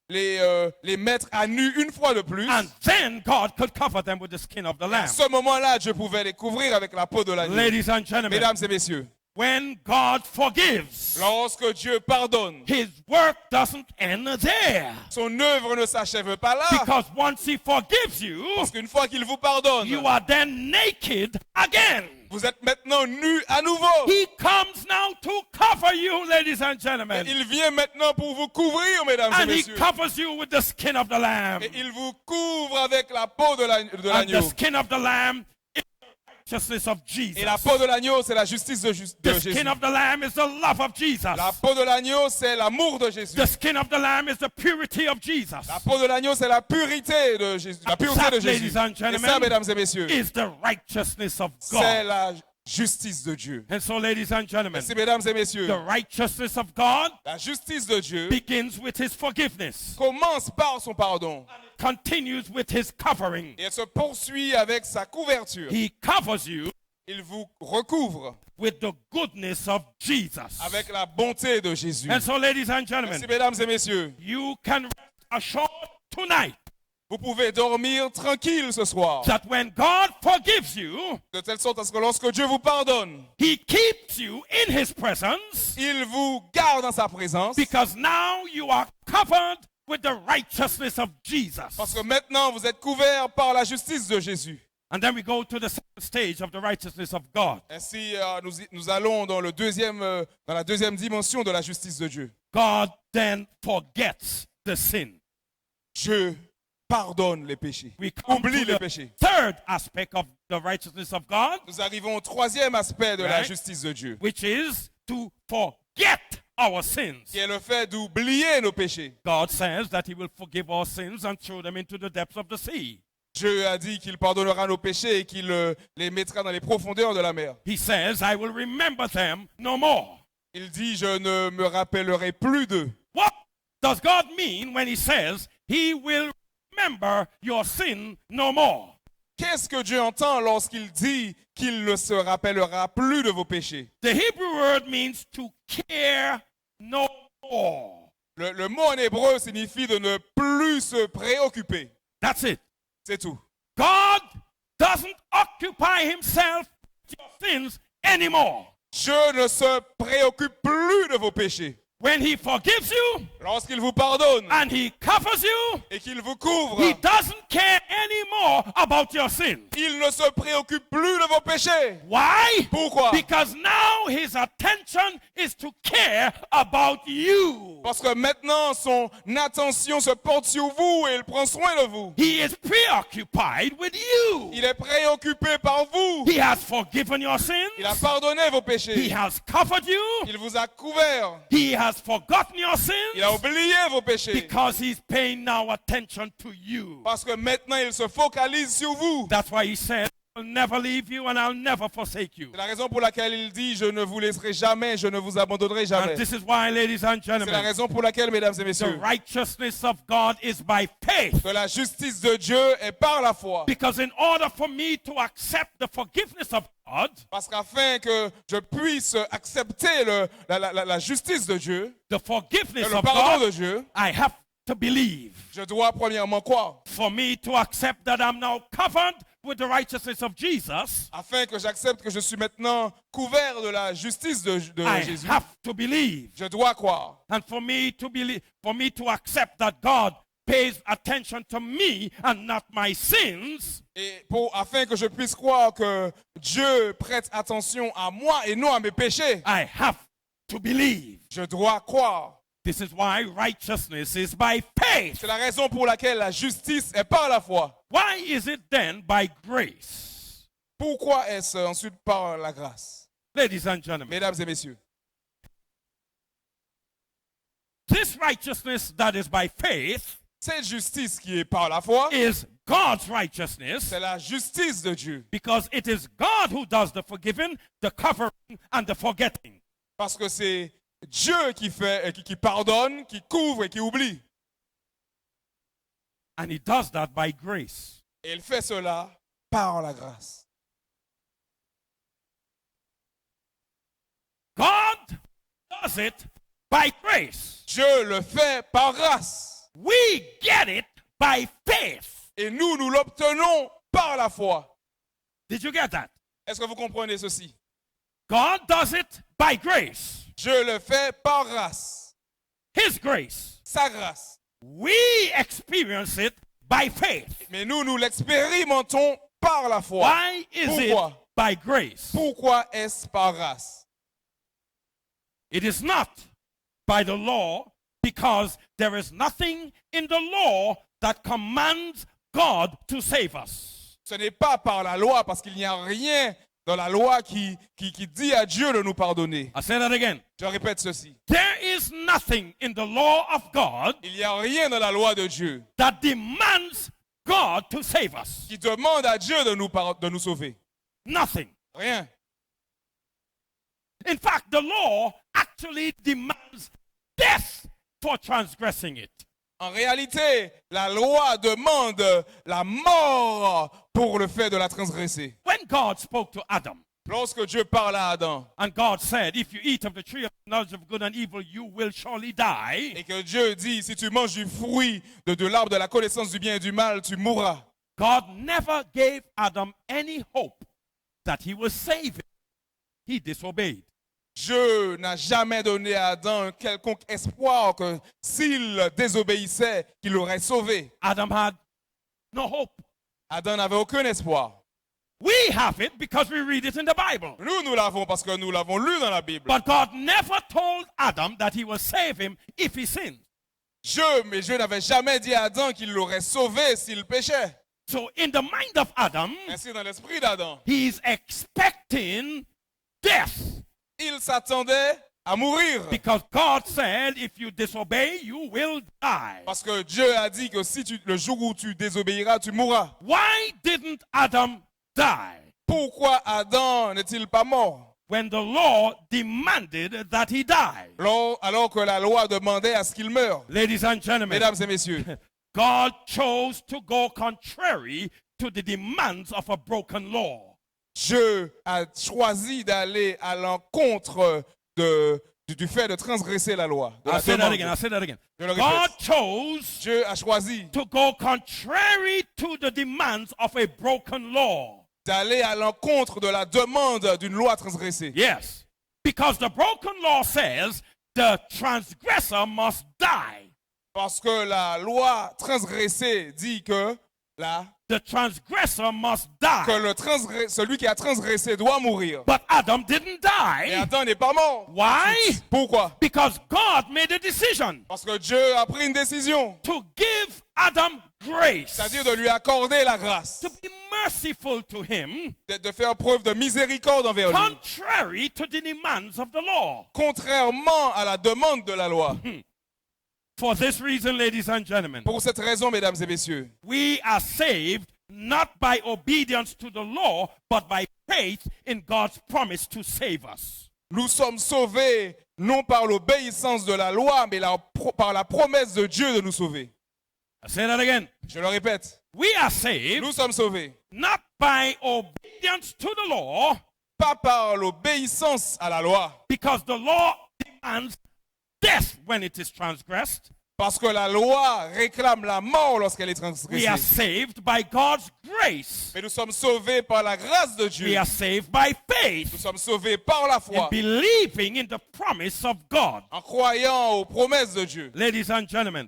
les mettre à nu une fois de plus. and then God could cover them with the skin of the À lamb. ce moment-là, Dieu pouvait les couvrir avec la peau de l'agneau. Ladies and gentlemen, Mesdames et messieurs, when God forgives, lorsque Dieu pardonne, his work doesn't end there. son œuvre ne s'achève pas là. Because once he forgives you, Parce qu'une fois qu'il vous pardonne, you are then naked again. vous êtes maintenant nus à nouveau. He comes now to cover you, ladies and Et gentlemen. il vient maintenant pour vous couvrir, mesdames et And he messieurs. covers you with the skin of the lamb. Et il vous couvre avec la peau de And the l'agneau. skin of the lamb is the righteousness of Jesus. Et la peau de l'agneau, c'est la justice de The Jésus. skin of the lamb is the love of Jesus. La peau de l'agneau, c'est l'amour de Jésus. The skin of the lamb is the purity of Jesus. La peau de l'agneau, c'est la pureté de Jésus. La pureté That, de Jésus. ladies and Et ça, gentlemen, mesdames et messieurs, is the righteousness of c'est God. la justice de Dieu. And so, ladies and gentlemen, Merci, mesdames et messieurs. the righteousness of God La justice de Dieu begins with his forgiveness, commence par son pardon continues with his covering. et elle se poursuit avec sa couverture. He covers you Il vous recouvre with the goodness of Jesus. avec la bonté de Jésus. And so, ladies and gentlemen, Merci, mesdames et messieurs. you can rest assured tonight Vous pouvez dormir tranquille ce soir. that when God forgives you, De telle sorte à ce que lorsque Dieu vous pardonne, he keeps you in his presence il vous garde dans sa présence. because now you are covered with the righteousness of Jesus. Parce que maintenant, vous êtes couverts par la justice de Jésus. And then we go to the second stage of the righteousness of God. Ainsi, nous allons dans la deuxième dimension de la justice de Dieu. God then forgets the sin. Dieu pardonne les péchés. We come Oublie to les the péchés. third aspect of the righteousness of God, Nous arrivons au troisième aspect de la Right. justice de Dieu, which is to forget our sins. qui est le fait d'oublier nos péchés. God says that he will forgive our sins and throw them into the depths of the sea. Dieu a dit qu'il pardonnera nos péchés et qu'il les mettra dans les profondeurs de la mer. He says, I will remember them no more. Il dit, je ne me rappellerai plus d'eux. What does God mean when he says he will remember your sin no more? Qu'est-ce que Dieu entend lorsqu'il dit qu'il ne se rappellera plus de vos péchés? The Hebrew word means to care no more. Le mot en hébreu signifie de ne plus se préoccuper. That's it. C'est tout. God doesn't occupy himself with your sins anymore. Dieu ne se préoccupe plus de vos péchés. When he forgives you Lorsqu'il vous pardonne and he covers you, et qu'il vous couvre, he doesn't care anymore about your sins. il ne se préoccupe plus de vos péchés. Why? Pourquoi? Because now his attention is to care about you. Parce que maintenant, son attention se porte sur vous et il prend soin de vous. He is preoccupied with you. Il est préoccupé par vous. He has forgiven your Il a sins. pardonné vos He péchés. has covered you. Il vous a couvert. He has forgotten your Il a sins oublié vos péchés. because he's paying now attention to you. Parce que maintenant, il se focalise sur vous. That's why he said, I'll never leave you and I'll never forsake you. C'est la raison pour laquelle il dit, je ne vous laisserai jamais, je ne vous abandonnerai jamais. And this is why, ladies and C'est la gentlemen, raison pour laquelle, mesdames et the messieurs, righteousness of God is by faith. que la justice de Dieu est par la foi. Because in order for me to accept the forgiveness of God, Parce qu'afin que je puisse accepter la justice de Dieu, the forgiveness le of pardon de God, Dieu, I have to believe. je dois premièrement croire. For me to accept that I'm now covered with the righteousness of Jesus, Afin que j'accepte que je suis maintenant couvert de la justice de I Jésus, have to believe. je dois croire. And for me to believe, for me to accept that God pays attention to me and not my sins, Et afin que je puisse croire que Dieu prête attention à moi et non à mes péchés, I have to believe. je dois croire. This is why righteousness is by faith. C'est la raison pour laquelle la justice est par la foi. Why is it then by grace? Pourquoi est-ce ensuite par la grâce? Ladies and gentlemen, Mesdames et messieurs, this righteousness that is by faith cette justice qui est par la foi, is God's righteousness c'est la justice de Dieu. because it is God who does the forgiving, the covering, and the forgetting. Parce que c'est Dieu qui fait, qui pardonne, qui couvre et qui oublie. And he does that by grace. Et il fait cela par la grâce. God does it by grace. Dieu le fait par grâce. We get it by faith. Et nous l'obtenons par la foi. Did you get that? Est-ce que vous comprenez ceci? God does it by grace. Dieu le fait par grâce. His grace. Sa grâce. We experience it by faith. Mais nous l'expérimentons par la foi. Why is Pourquoi? it by grace? Pourquoi est-ce par grâce? It is not by the law, because there is nothing in the law that commands God to save us. Ce n'est pas par la loi, parce qu'il n'y a rien dans la loi qui dit à Dieu de nous pardonner. I say that again. Je répète ceci. There is nothing in the law of God Il n'y a rien dans la loi de Dieu that demands God to save us. qui demande à Dieu de nous sauver. Nothing. Rien. In fact, the law actually demands death for transgressing it. En réalité, la loi demande la mort pour le fait de la transgresser. When God spoke to Adam, Lorsque Dieu parle à Adam and God said, if you eat of the tree of knowledge of good and evil, you will surely die. et que Dieu dit, si tu manges du fruit de l'arbre de la connaissance du bien et du mal, tu mourras. God never gave Adam any hope that he was saved. He disobeyed. Dieu n'a jamais donné à Adam un quelconque espoir que s'il désobéissait, qu'il l'aurait sauvé. Adam had no hope. Adam n'avait aucun espoir. We have it because we read it in the Bible. Nous l'avons parce que nous l'avons lu dans la Bible. But God never told Adam that he will save him if he sinned. Mais Dieu n'avait jamais dit à Adam qu'il l'aurait sauvé s'il péchait. So in the mind of Adam, Ainsi, dans l'esprit d'Adam, he is expecting death. il s'attendait à mourir. Because God said, if you disobey, you will die. Parce que Dieu a dit que si le jour où tu désobéiras, tu mourras. Why didn't Adam die? Pourquoi Adam n'est-il pas mort? when the law demanded that he die. Alors que la loi demandait à ce qu'il meure. Ladies and gentlemen, Mesdames et messieurs, God chose to go contrary to the demands of a broken law. Dieu a choisi d'aller à l'encontre du fait de transgresser la loi. De la I'll say that demande. again. I'll say that again. Je le God répète. chose Dieu a choisi to go contrary to the demands of a broken law. d'aller à l'encontre de la demande d'une loi transgressée. Yes. Because the broken law says the transgressor must die. Parce que la loi transgressée dit que The transgressor must die. celui qui a transgressé doit mourir. But Adam didn't Et die. Adam n'est pas mort. Why? Pourquoi? Because God made a decision Parce que Dieu a pris une décision, to give Adam grace, c'est-à-dire de lui accorder la grâce, to be merciful to him, de faire preuve de miséricorde envers lui, contrary to the demands of the law. contrairement à la demande de la loi. For this reason, ladies and gentlemen, Pour cette raison, mesdames et messieurs, we are saved not by obedience to the law, but by faith in God's promise to save us. nous sommes sauvés non par l'obéissance de la loi, mais par la promesse de Dieu de nous sauver. I say that again. Je le répète, We are saved nous sommes sauvés not by obedience to the law, pas par l'obéissance à la loi, because the law demands death when it is transgressed. parce que la loi réclame la mort lorsqu'elle est We are transgressée. saved by God's grace. Mais nous sommes sauvés par la grâce de We Dieu. are saved by Nous faith sommes sauvés par la in foi, believing in the promise of God. en croyant aux promesses de Dieu. Ladies and gentlemen,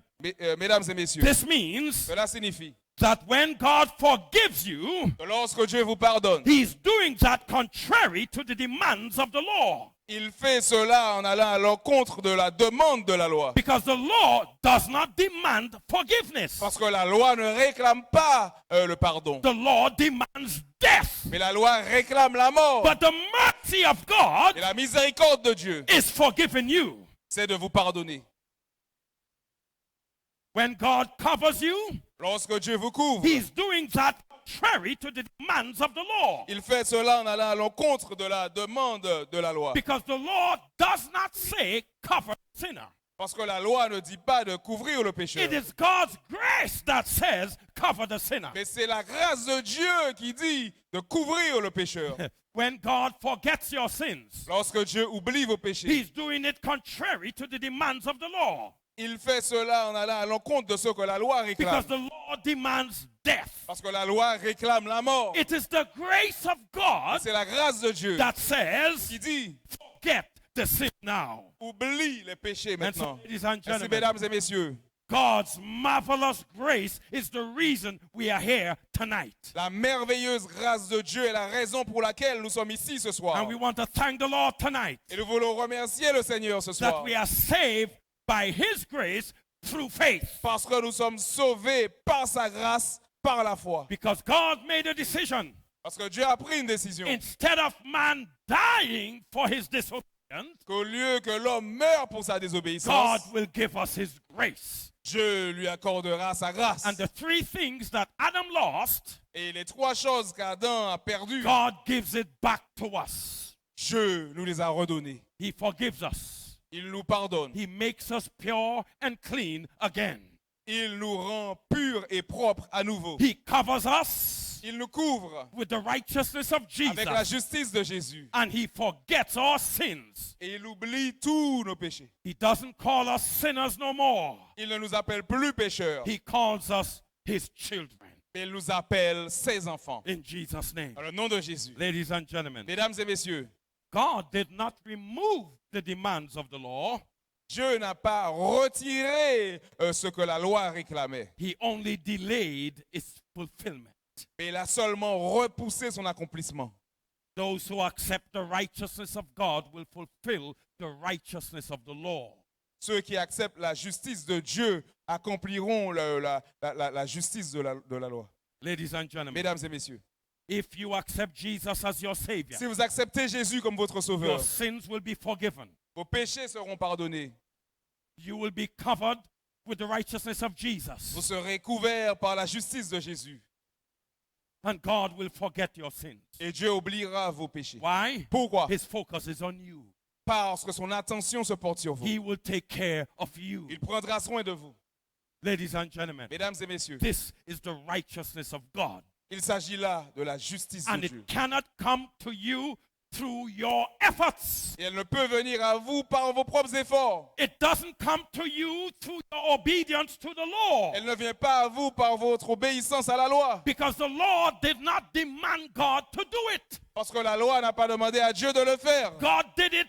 Mesdames et messieurs, this means cela signifie that when God forgives you, que lorsque Dieu vous pardonne, He's doing that contrary to the demands of the law. il fait cela en allant à l'encontre de la demande de la loi. Because the law does not demand forgiveness. Parce que la loi ne réclame pas le pardon. The law demands death. Mais la loi réclame la mort. But the mercy of God Et la miséricorde de Dieu, is forgiving you. c'est de vous pardonner. When God covers you, Lorsque Dieu vous couvre, He's doing that contrary to the demands of the law. il fait cela en allant à l'encontre de la demande de la loi. Because the law does not say cover the sinner. Parce que la loi ne dit pas de couvrir le pécheur. It is God's grace that says cover the sinner. Mais c'est la grâce de Dieu qui dit de couvrir le pécheur. When God forgets your sins, Lorsque Dieu oublie vos péchés, He's doing it contrary to the demands of the law. il fait cela en allant à l'encontre de ce que la loi réclame. Because the law demands death. Parce que la loi réclame la mort. It is the grace of God C'est la grâce de Dieu that says qui dit forget the sin now. oublie les péchés And so, maintenant. ladies and Merci, gentlemen, mesdames et messieurs. God's marvelous grace is the reason we are here tonight. La merveilleuse grâce de Dieu est la raison pour laquelle nous sommes ici ce soir. And we want to thank the Lord tonight Et nous voulons remercier le Seigneur ce soir. that we are saved by His grace through faith. Parce que nous sommes sauvés par sa grâce, par la foi. Because God made a decision. Parce que Dieu a pris une décision. Instead of man dying for his disobedience, Qu'au lieu que l'homme meure pour sa God désobéissance, will give us His grace. Dieu lui accordera sa grâce. And the three things that Adam lost, Et les trois choses qu'Adam a perdues, God gives it back to us. Dieu nous les a redonnées. He forgives us. Il nous pardonne. He makes us pure and clean again. Il nous rend purs et propres à nouveau. He covers us Il nous couvre with the righteousness of avec la Jesus. justice de Jésus. And He forgets our sins. Et il oublie tous nos péchés. He doesn't call us sinners no more. Il ne nous appelle plus pécheurs, He calls us His children. mais il nous appelle ses enfants. In Jesus' name. Dans le nom de Jésus. Ladies and gentlemen, Mesdames et messieurs, God did not remove the demands of the law. Dieu n'a pas retiré ce que la loi réclamait, He only delayed its fulfillment. mais il a seulement repoussé son accomplissement. Those who accept the righteousness of God will fulfill the righteousness of the law. Ceux qui acceptent la justice de Dieu accompliront la justice de la loi. Ladies and gentlemen, Mesdames et messieurs, if you accept Jesus as your Savior, si vous acceptez Jésus comme votre your sauveur, sins will be forgiven. vos péchés seront pardonnés. You will be covered with the righteousness of Vous Jesus. serez couverts par la justice de Jésus. And God will forget your sins. Et Dieu oubliera vos péchés. Why? Pourquoi? His focus is on you. Parce que son attention se porte sur vous. He will take care of you. Il prendra soin de vous. Ladies and gentlemen, Mesdames et messieurs, this is the righteousness of God. il s'agit là de la justice de And Dieu. it cannot come to you through your efforts. Et elle ne peut venir à vous par vos propres efforts. It doesn't come to you through your obedience to the law. Elle ne vient pas à vous par votre obéissance à la loi. Because the law did not demand God to do it. Parce que la loi n'a pas demandé à Dieu de le faire. God did it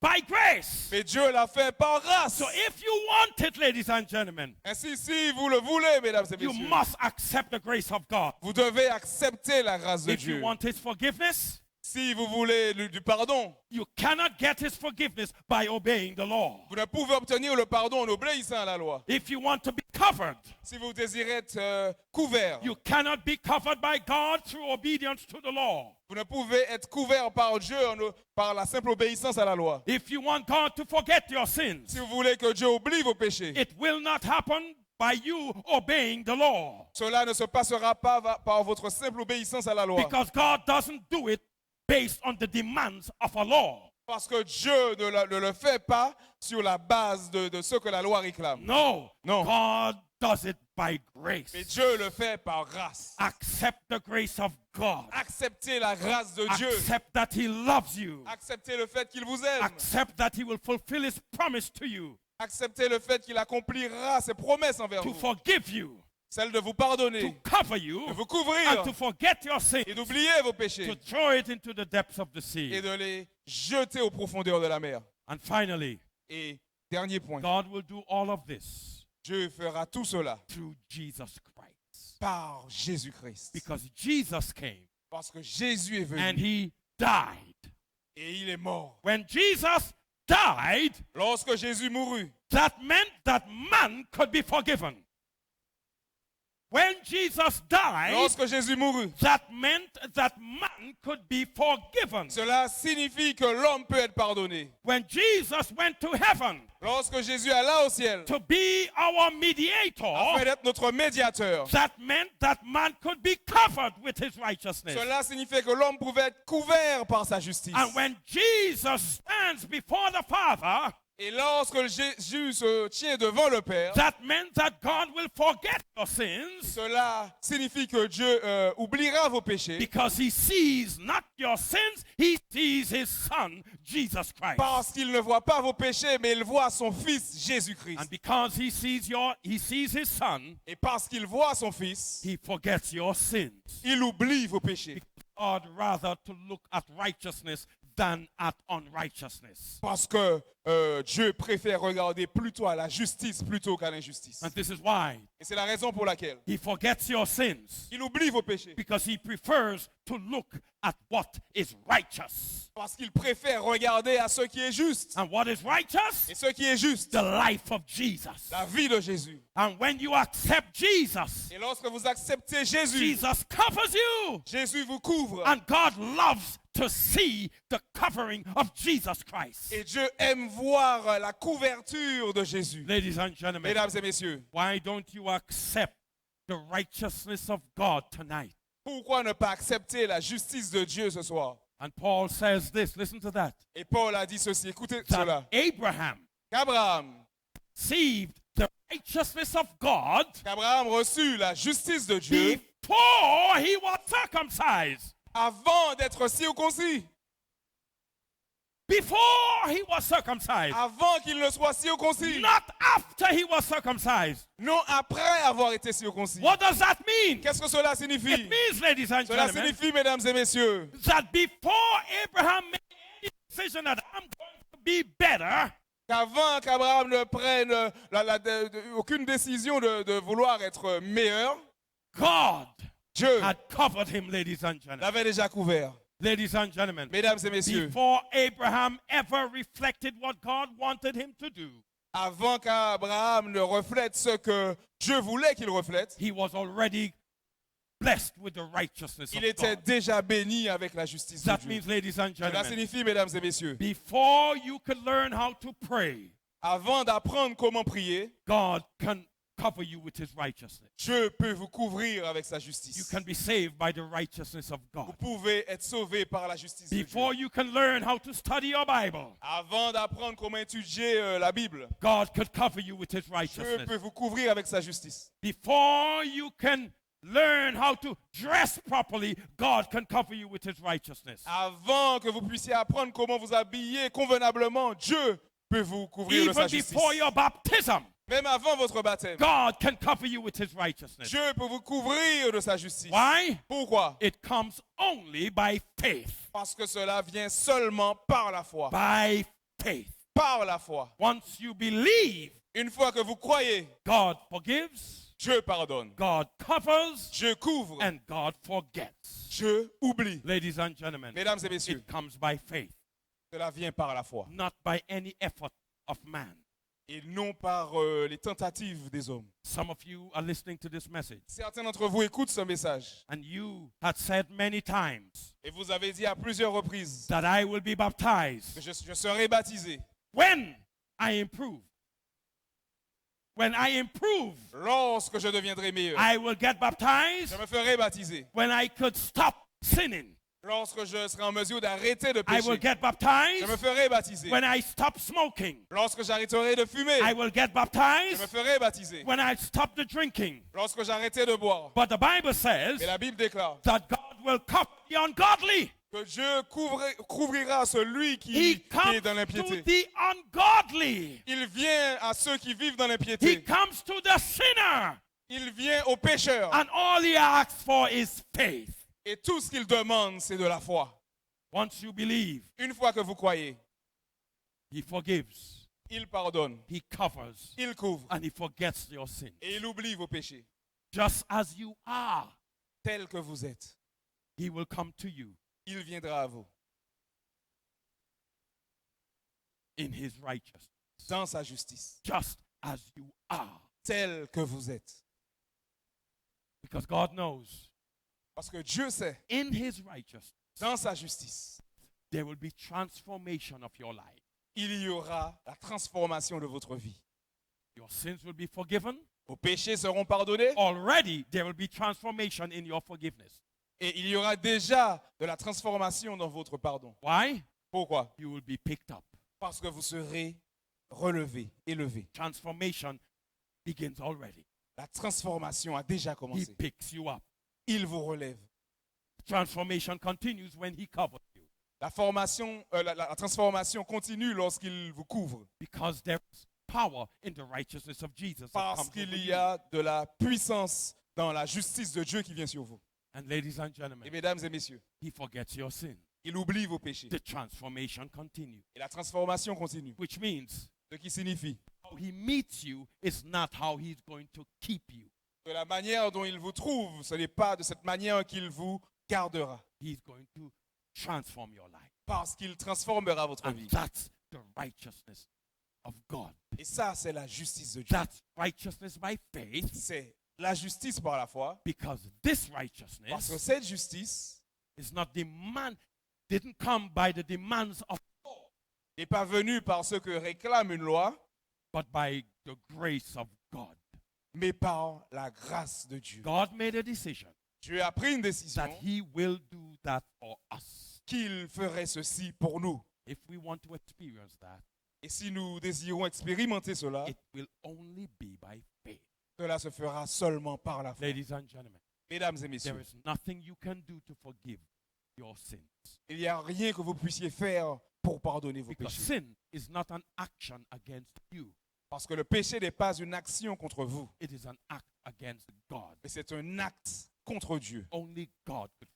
by grace. Mais Dieu l'a fait par grâce. So if you want it, ladies and gentlemen, Ainsi, si vous le voulez, mesdames et you messieurs, must accept the grace of God. vous devez accepter la grâce de If you Dieu. want His forgiveness, Si vous voulez du pardon, you cannot get His forgiveness by obeying the law. vous ne pouvez obtenir le pardon en obéissant à la loi. If you want to be covered, Si vous désirez être couvert, you cannot be covered by God through obedience to the law. vous ne pouvez être couvert par Dieu par la simple obéissance à la loi. If you want God to forget your sins, Si vous voulez que Dieu oublie vos péchés, it will not happen by you obeying the law. cela ne se passera pas par votre simple obéissance à la loi. Because God doesn't do it based on the demands of a law. Parce que Dieu ne le fait pas sur la base de ce que la loi réclame. No, No. God does it by grace. Mais Dieu le fait par grâce. Accept the grace of God. Acceptez la grâce de Dieu. Accept that He loves you. Acceptez le fait qu'il vous aime. Accept that He will fulfill His promise to you, Acceptez le fait qu'il accomplira ses promesses envers to vous. forgive you, Celle de vous to pardonner, cover you, de vous and couvrir to forget your sin, et d'oublier vos péchés to throw it into the depths of the et sea. de les jeter aux profondeurs de la mer. And finally, Et dernier point, God will do all of this Dieu fera tout cela through Jesus Christ. par Jésus-Christ. Because Jesus came Parce que Jésus est and venu He died. et il est mort. When Jesus died, Lorsque Jésus mourut, that meant that man could be forgiven. When Jesus died, lorsque Jésus mourut, that meant that man could be forgiven. cela signifie que l'homme peut être pardonné. When Jesus went to heaven Lorsque Jésus alla au ciel, to be our mediator, afin d'être notre médiateur, that meant that man could be covered with his righteousness. cela signifiait que l'homme pouvait être couvert par sa justice. And when Jesus stands before the Father, Et lorsque Jésus se tient devant le Père, that meant that God will forget your sins cela signifie que Dieu oubliera vos péchés because He sees not your sins, He sees His Son, Jesus Christ. parce qu'il ne voit pas vos péchés, mais il voit son Fils Jésus-Christ. And because He sees His Son, Et parce qu'il voit son Fils, He forgets your sins. il oublie vos péchés. God rather to look at righteousness than at unrighteousness. Parce que Dieu préfère regarder plutôt à la justice plutôt qu'à l'injustice. And this is why Et c'est la raison pour laquelle He forgets your sins, il oublie vos péchés. because He prefers to look at what is righteous. Parce qu'il préfère regarder à ce qui est juste. And what is righteous? Et ce qui est juste, The life of Jesus. la vie de Jésus. And when you accept Jesus, Et lorsque vous acceptez Jésus, Jesus covers you. Jésus vous couvre. And God loves to see the covering of Jesus Christ. Et Dieu aime voir la couverture de Jésus. Ladies and gentlemen, Mesdames et messieurs, why don't you accept the righteousness of God tonight? pourquoi ne pas accepter la justice de Dieu ce soir? And Paul says this, listen to that. Et Paul a dit ceci, écoutez That cela. Abraham Qu'Abraham received the righteousness of God reçut la justice de Dieu before he was circumcised. avant d'être circoncis. Before he was circumcised. Avant qu'il ne soit circoncis. Not after he was circumcised. Non après avoir été circoncis. What does that mean? Qu'est-ce que cela signifie? It means, ladies and Cela gentlemen, signifie, mesdames et messieurs, that before Abraham made any decision that I'm going to be better, qu'avant qu'Abraham ne prenne aucune décision de vouloir être meilleur, God Dieu had covered him, ladies and gentlemen. l'avait déjà couvert. Ladies and gentlemen, Mesdames et messieurs, before Abraham ever reflected what God wanted him to do, avant qu'Abraham ne reflète ce que Dieu voulait qu'il reflète, he was already blessed with the righteousness of il était God. déjà béni avec la justice de That Dieu. means, ladies and Cela gentlemen, signifie, mesdames et messieurs, before you could learn how to pray, avant d'apprendre comment prier, God cover you with his righteousness. Dieu peut vous couvrir avec sa You justice. can be saved by the righteousness of Vous God. pouvez être sauvé par la justice de Dieu. Before you can learn how to study your Bible, Avant d'apprendre comment étudier la Bible, God could cover you with his Dieu righteousness. peut vous couvrir avec sa justice. Before you can learn how to dress properly, God can cover you with his righteousness. Avant que vous puissiez apprendre comment vous habiller convenablement, Dieu peut vous couvrir de sa Even justice. before your baptism, Même avant votre baptême, God can cover you with his righteousness. Dieu peut vous couvrir de sa justice. Why? Pourquoi? It comes only by faith. Parce que cela vient seulement par la foi. By faith. Par la foi. Once you believe, Une fois que vous croyez, God forgives, Dieu pardonne. God covers, Dieu couvre. and God forgets. Dieu oublie. Ladies and gentlemen, Mesdames et messieurs, it comes by faith, cela vient par la foi. not by any effort of man. Et non par les tentatives des hommes. Some of you are listening to this message, Certains d'entre vous écoutent ce message. and you had said many times Et vous avez dit à plusieurs reprises that I will be baptized que je serai baptisé when I improve. When I improve, lorsque je deviendrai meilleur. I will get baptized Je me ferai baptiser when I could stop sinning. lorsque je serai en mesure d'arrêter de I will pécher. get Je baptized me ferai baptiser when I stop smoking. lorsque j'arrêterai de fumer. I will get Je baptized me ferai baptiser when I stop the drinking. lorsque j'arrêterai de boire. But the Bible says Et la Bible déclare that God will cover the ungodly. que Dieu couvrira celui He qui est comes dans to l'impiété. the ungodly. Il vient à ceux qui vivent dans He l'impiété. comes to the sinner. Il vient aux pécheurs. And all he asks for is faith. Et tout ce qu'il demande, c'est de la foi. Once you believe, Une fois que vous croyez, he forgives, il pardonne, he covers, il couvre and he forgets your sin. et il oublie vos péchés. Just as you are, Tel que vous êtes, he will come to you il viendra à vous in his righteousness. dans sa justice. Just as you are. Tel que vous êtes. Because God knows Parce que Dieu sait, in his righteousness, dans sa justice, there will be transformation of your life. il y aura la transformation de votre vie. Your sins will be forgiven. Vos péchés seront pardonnés Already, there will be transformation in your forgiveness. et il y aura déjà de la transformation dans votre pardon. Why? Pourquoi? You will be picked up. Parce que vous serez relevé, élevé. Transformation begins already. La transformation a déjà He commencé. picks you up. Il vous relève. Transformation continues when he covers you. La transformation continue lorsqu'il vous couvre. Because there is power in the righteousness of Jesus. that Parce comes qu'il over y you. a de la puissance dans la justice de Dieu qui vient sur vous. And ladies and Et gentlemen, mesdames et messieurs, he forgets your sin. il oublie vos péchés. The transformation continues. Et la transformation continue. Which means Ce qui signifie how he meets you is not how he's going to keep you. que la manière dont il vous trouve, ce n'est pas de cette manière qu'il vous gardera. He's going to transform your life. Parce qu'il transformera votre And vie. that's the righteousness of God. Et ça, c'est la justice de Dieu. That's righteousness by faith, C'est la justice par la foi. because this Parce que righteousness cette justice didn't come by the demands of, n'est pas venue par ce que réclame une loi, but by the grace of God. mais par la grâce de Dieu. God made a decision Dieu a pris une décision that he will do that for us. qu'il ferait ceci pour nous. If we want to experience that, Et si nous désirons expérimenter cela, it will only be by faith. cela se fera seulement par la foi. Ladies and gentlemen, Mesdames et there messieurs, is nothing you can do to forgive your sins. il n'y a rien que vous puissiez faire pour pardonner vos Because péchés. sin is not an action against you. Parce que le péché n'est pas une action contre vous, It is an act against God. mais c'est un acte contre Dieu. Only God could.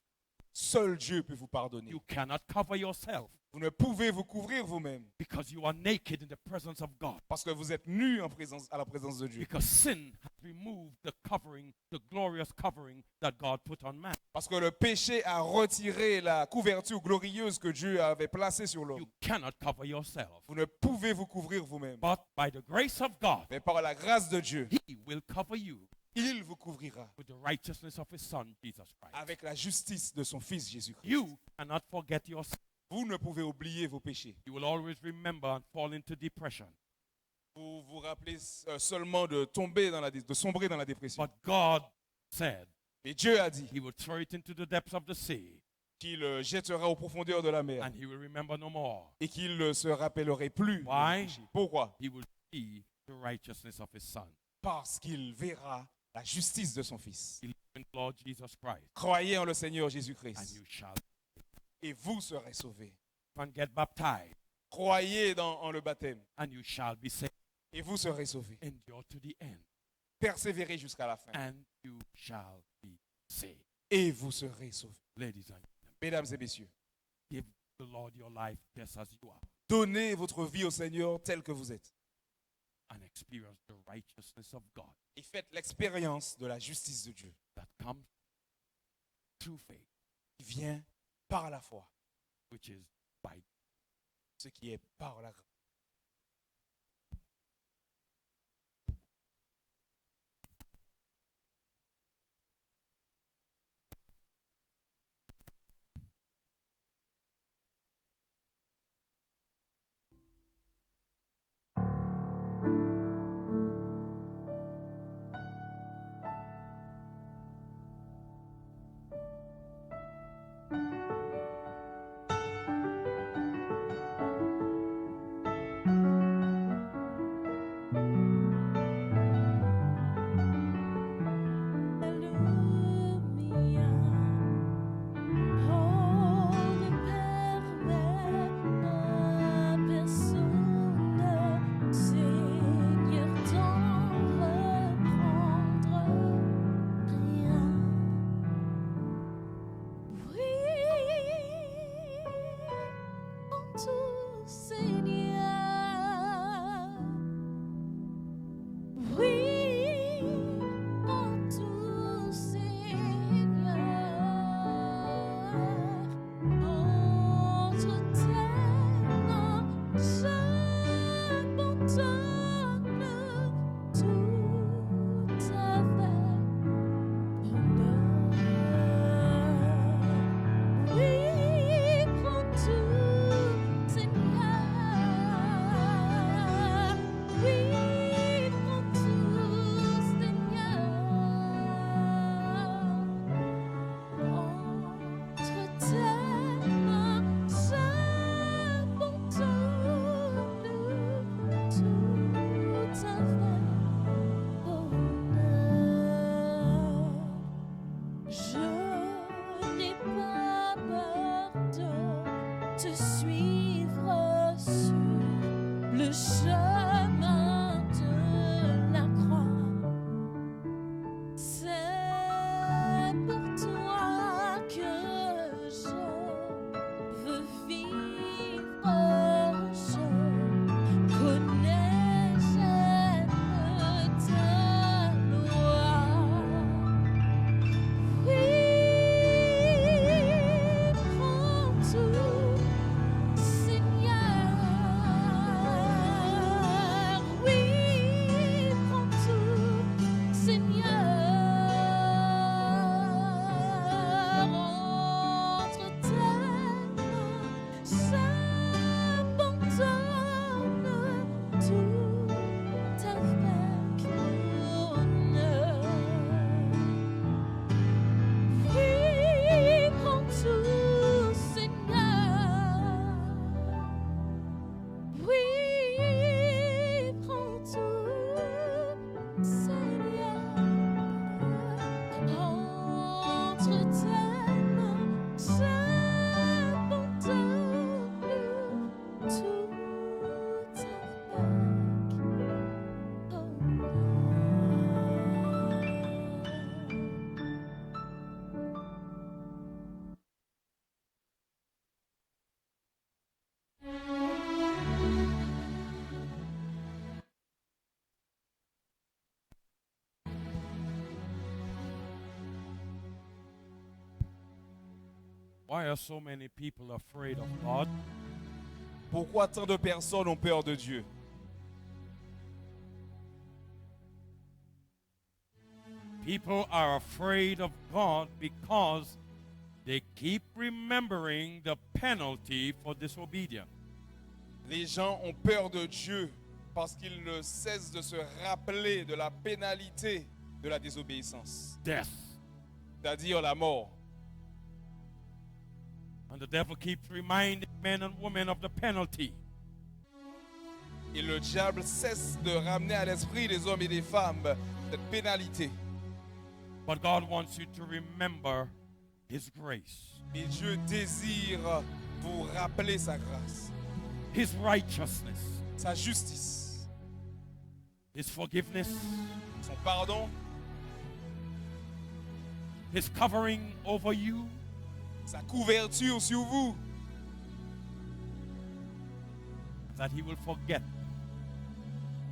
Seul Dieu peut vous pardonner. You cannot cover yourself Vous ne pouvez vous couvrir vous-même because you are naked in the presence of God. parce que vous êtes nus à la présence de Dieu. Because sin has removed the covering, the glorious covering that God put on man. Parce que le péché a retiré la couverture glorieuse que Dieu avait placée sur l'homme. You cannot cover yourself. Vous ne pouvez vous couvrir vous-même. But by the grace of God, Mais par la grâce de Dieu, He will cover you il vous couvrira with the righteousness of His Son, Jesus Christ. avec la justice de son Fils Jésus-Christ. You cannot forget your sin. Vous ne pouvez oublier vos péchés. You will always remember and fall into depression. Vous vous rappelez seulement de sombrer dans la dépression. But God said Et Dieu a dit He would throw it into the depths of the sea qu'il jettera aux profondeurs de la mer and He will remember no more. et qu'il ne se rappellerait plus. de Why? nos péchés. Pourquoi? He will see the righteousness of His Son. Parce qu'il verra la justice de son Fils. Believe in the Lord Jesus Christ Croyez en le Seigneur and Jésus-Christ you shall et vous serez sauvés. and get baptized Croyez en le baptême and you shall be saved. et vous serez sauvés. Endure to the end Persévérez jusqu'à la fin and you shall be saved. et vous serez sauvés. Ladies and gentlemen, Mesdames et messieurs, give the Lord your life just as you are donnez votre vie au Seigneur tel que vous êtes and experience the righteousness of God et faites l'expérience de la justice de Dieu that comes through faith, qui vient par la foi, which is by ce qui est par la grâce. Why are so many people afraid of God? Pourquoi tant de personnes ont peur de Dieu? People are afraid of God because they keep remembering the penalty for disobedience. Les gens ont peur de Dieu Parce qu'il ne cesse de se rappeler de la pénalité de la désobéissance, death. c'est-à-dire la mort. And the devil keeps reminding men and women of the penalty. Et le diable cesse de ramener à l'esprit des hommes et des femmes cette pénalité. But God wants you to remember His grace, Mais Dieu désire vous rappeler sa grâce, His righteousness, sa justice, His forgiveness, son pardon, His covering over you, sa couverture sur vous, that He will forget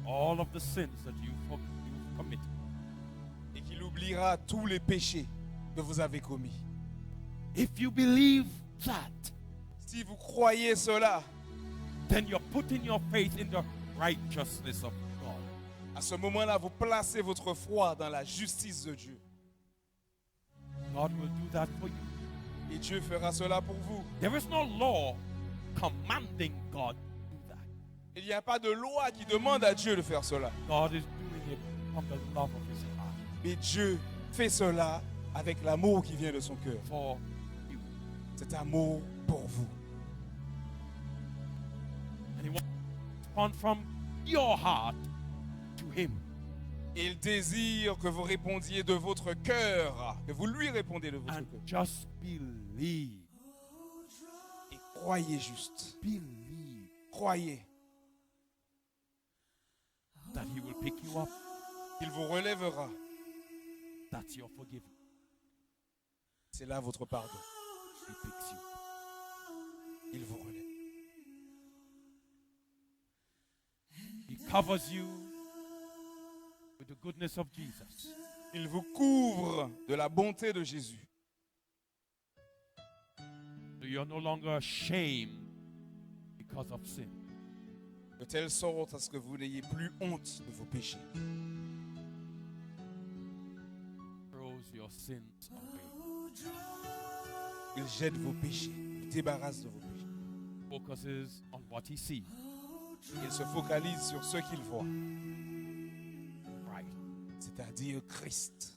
all of the sins that you've committed. et qu'il oubliera tous les péchés que vous avez commis. If you believe that, Si vous croyez cela, then you're putting your faith in the righteousness of God. à ce moment-là, vous placez votre foi dans la justice de Dieu. God will do that for you. Et Dieu fera cela pour vous. There is no law commanding God to do that. Il n'y a pas de loi qui demande à Dieu de faire cela. God is doing it from the love of His heart Mais Dieu fait cela avec l'amour qui vient de son cœur. for you. Cet amour pour vous. And He wants to respond from your heart to Him. Il désire que vous répondiez de votre cœur, que vous lui répondez de votre And cœur. just believe. Et croyez juste. Believe Croyez that He will pick you up. qu'il vous relèvera. That's your forgiveness. C'est là votre pardon. He picks you. Il vous relève. He covers you with the goodness of Jesus. Il vous couvre de la bonté de Jésus. So you're no longer ashamed because of sin. De telle sorte à ce que vous n'ayez plus honte de vos péchés. Throws your sins away. Il jette vos péchés, il débarrasse de vos péchés. Focuses on what He sees. Il se focalise sur ce qu'il voit, Right. c'est-à-dire Christ.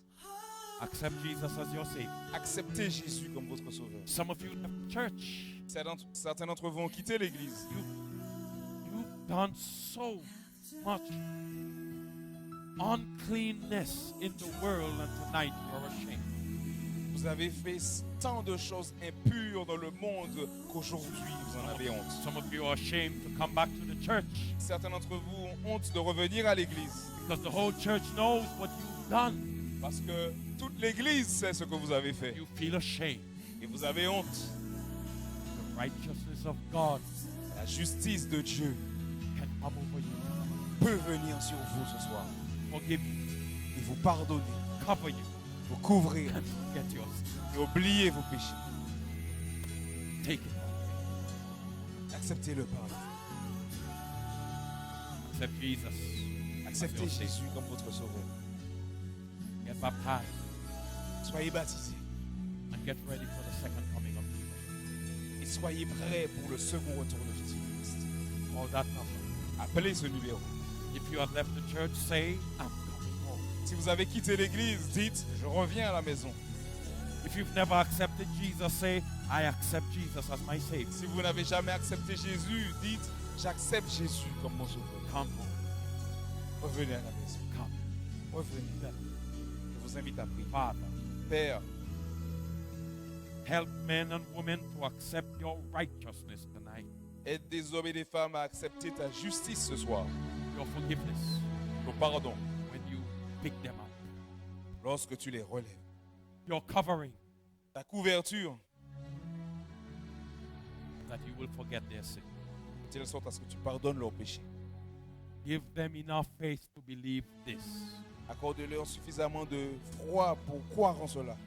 Accept Jesus as your Savior. Acceptez Jésus comme votre sauveur. Some of you left church. Certains d'entre vous ont quitté l'église. You've done so much uncleanness in the world, and tonight you're ashamed. Vous avez fait tant de choses impures dans le monde qu'aujourd'hui vous en avez honte. Some of you are ashamed to come back to the church Certains d'entre vous ont honte de revenir à l'église because the whole church knows what you've done. parce que toute l'église sait ce que vous avez fait You feel ashamed. et vous avez honte. The righteousness of God La justice de Dieu can come over you, peut venir sur vous ce soir forgive you, et vous pardonner, cover you, vous couvrir and forget your sins. et oublier vos péchés. Take it. Acceptez le pardon. Accept Jesus. Acceptez Jésus comme votre sauveur. Get baptized Soyez baptisés and get ready for the second coming of Jesus. et soyez prêts pour le second retour de Jésus-Christ. Call that number. Appelez ce numéro. If you have left the church, say, I'm coming home. Si vous avez quitté l'église, dites, je reviens à la maison. If you've never accepted Jesus, say, I accept Jesus as my Savior. Si vous n'avez jamais accepté Jésus, dites, j'accepte Jésus comme mon sauveur. Come home. Revenez à la maison. Come. Revenez. Je vous invite à prier. Father, Père, help men and women to accept your righteousness tonight, aide des hommes et des femmes à accepter ta justice ce soir. your forgiveness, Ton pardon, when you pick them up, lorsque tu les relèves. your covering, Ta couverture, that you will forget their sin. de telle sorte à ce que tu pardonnes leurs péchés. Give them enough faith to believe this Accorde-leur suffisamment de foi pour croire en cela,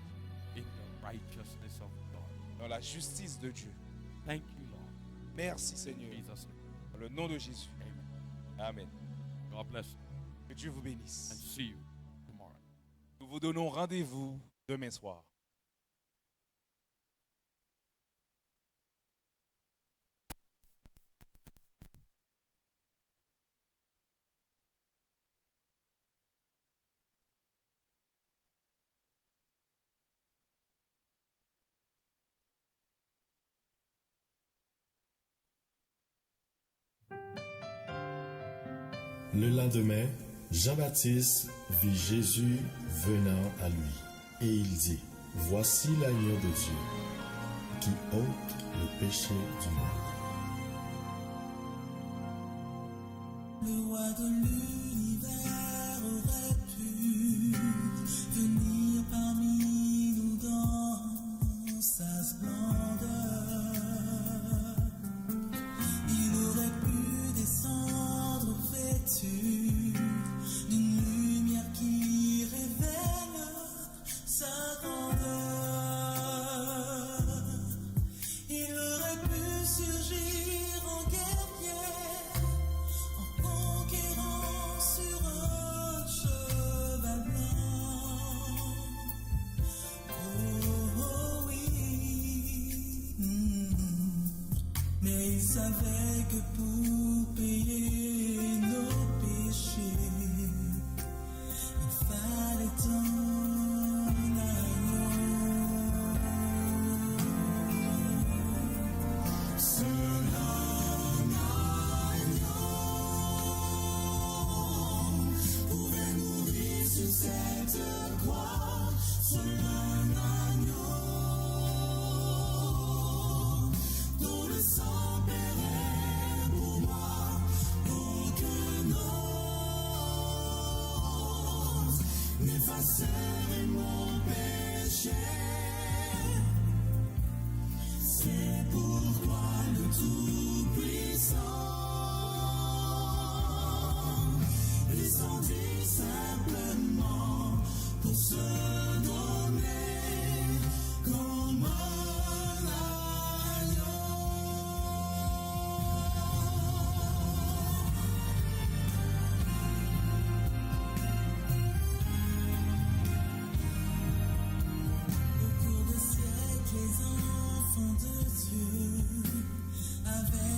in the righteousness of God. dans la justice de Dieu. Thank you, Lord. Merci In Seigneur. Jesus' name. Dans le nom de Jésus. Amen. Amen. God bless you Que Dieu vous and bénisse. see you tomorrow. Nous vous donnons rendez-vous demain soir. Le lendemain, Jean-Baptiste vit Jésus venant à lui, et il dit, « Voici l'agneau de Dieu, qui ôte le péché du monde. » Le roi de l'univers aurait pu venir parmi nous dans sa splendeur. Il aurait pu descendre vêtu d'une lumière qui révèle sa grandeur. Il aurait pu surgir en guerrier, en conquérant sur un cheval blanc. Oh oui, mais il savait que pour payer nos péchés, il fallait un agneau. Seul un agneau pouvait mourir sur cette croix. Seul un agneau dont le sang paierait pour moi, aucune autre n'effacerait mon péché. C'est pourquoi le Tout-Puissant descendit simplement pour se donner comme un agneau. Au cours des siècles, les enfants de Dieu avaient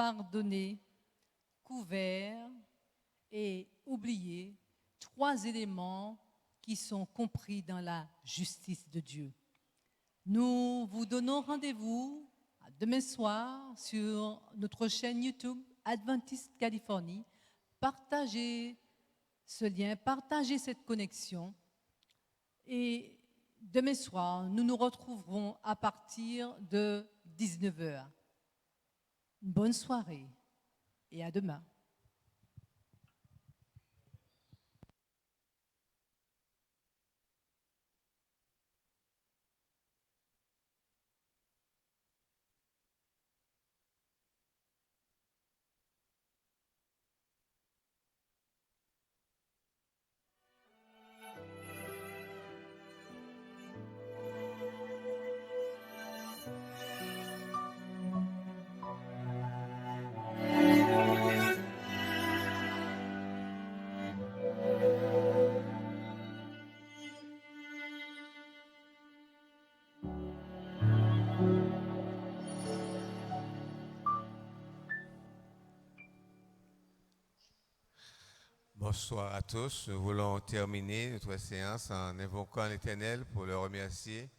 pardonné, couvert et oublié 3 éléments qui sont compris dans la justice de Dieu. Nous vous donnons rendez-vous demain soir sur notre chaîne YouTube Adventiste Californie. Partagez ce lien, partagez cette connexion. Et demain soir, nous nous retrouverons à partir de 19h. Bonne soirée et à demain. Bonsoir à tous. Nous voulons terminer notre séance en invoquant l'Éternel pour le remercier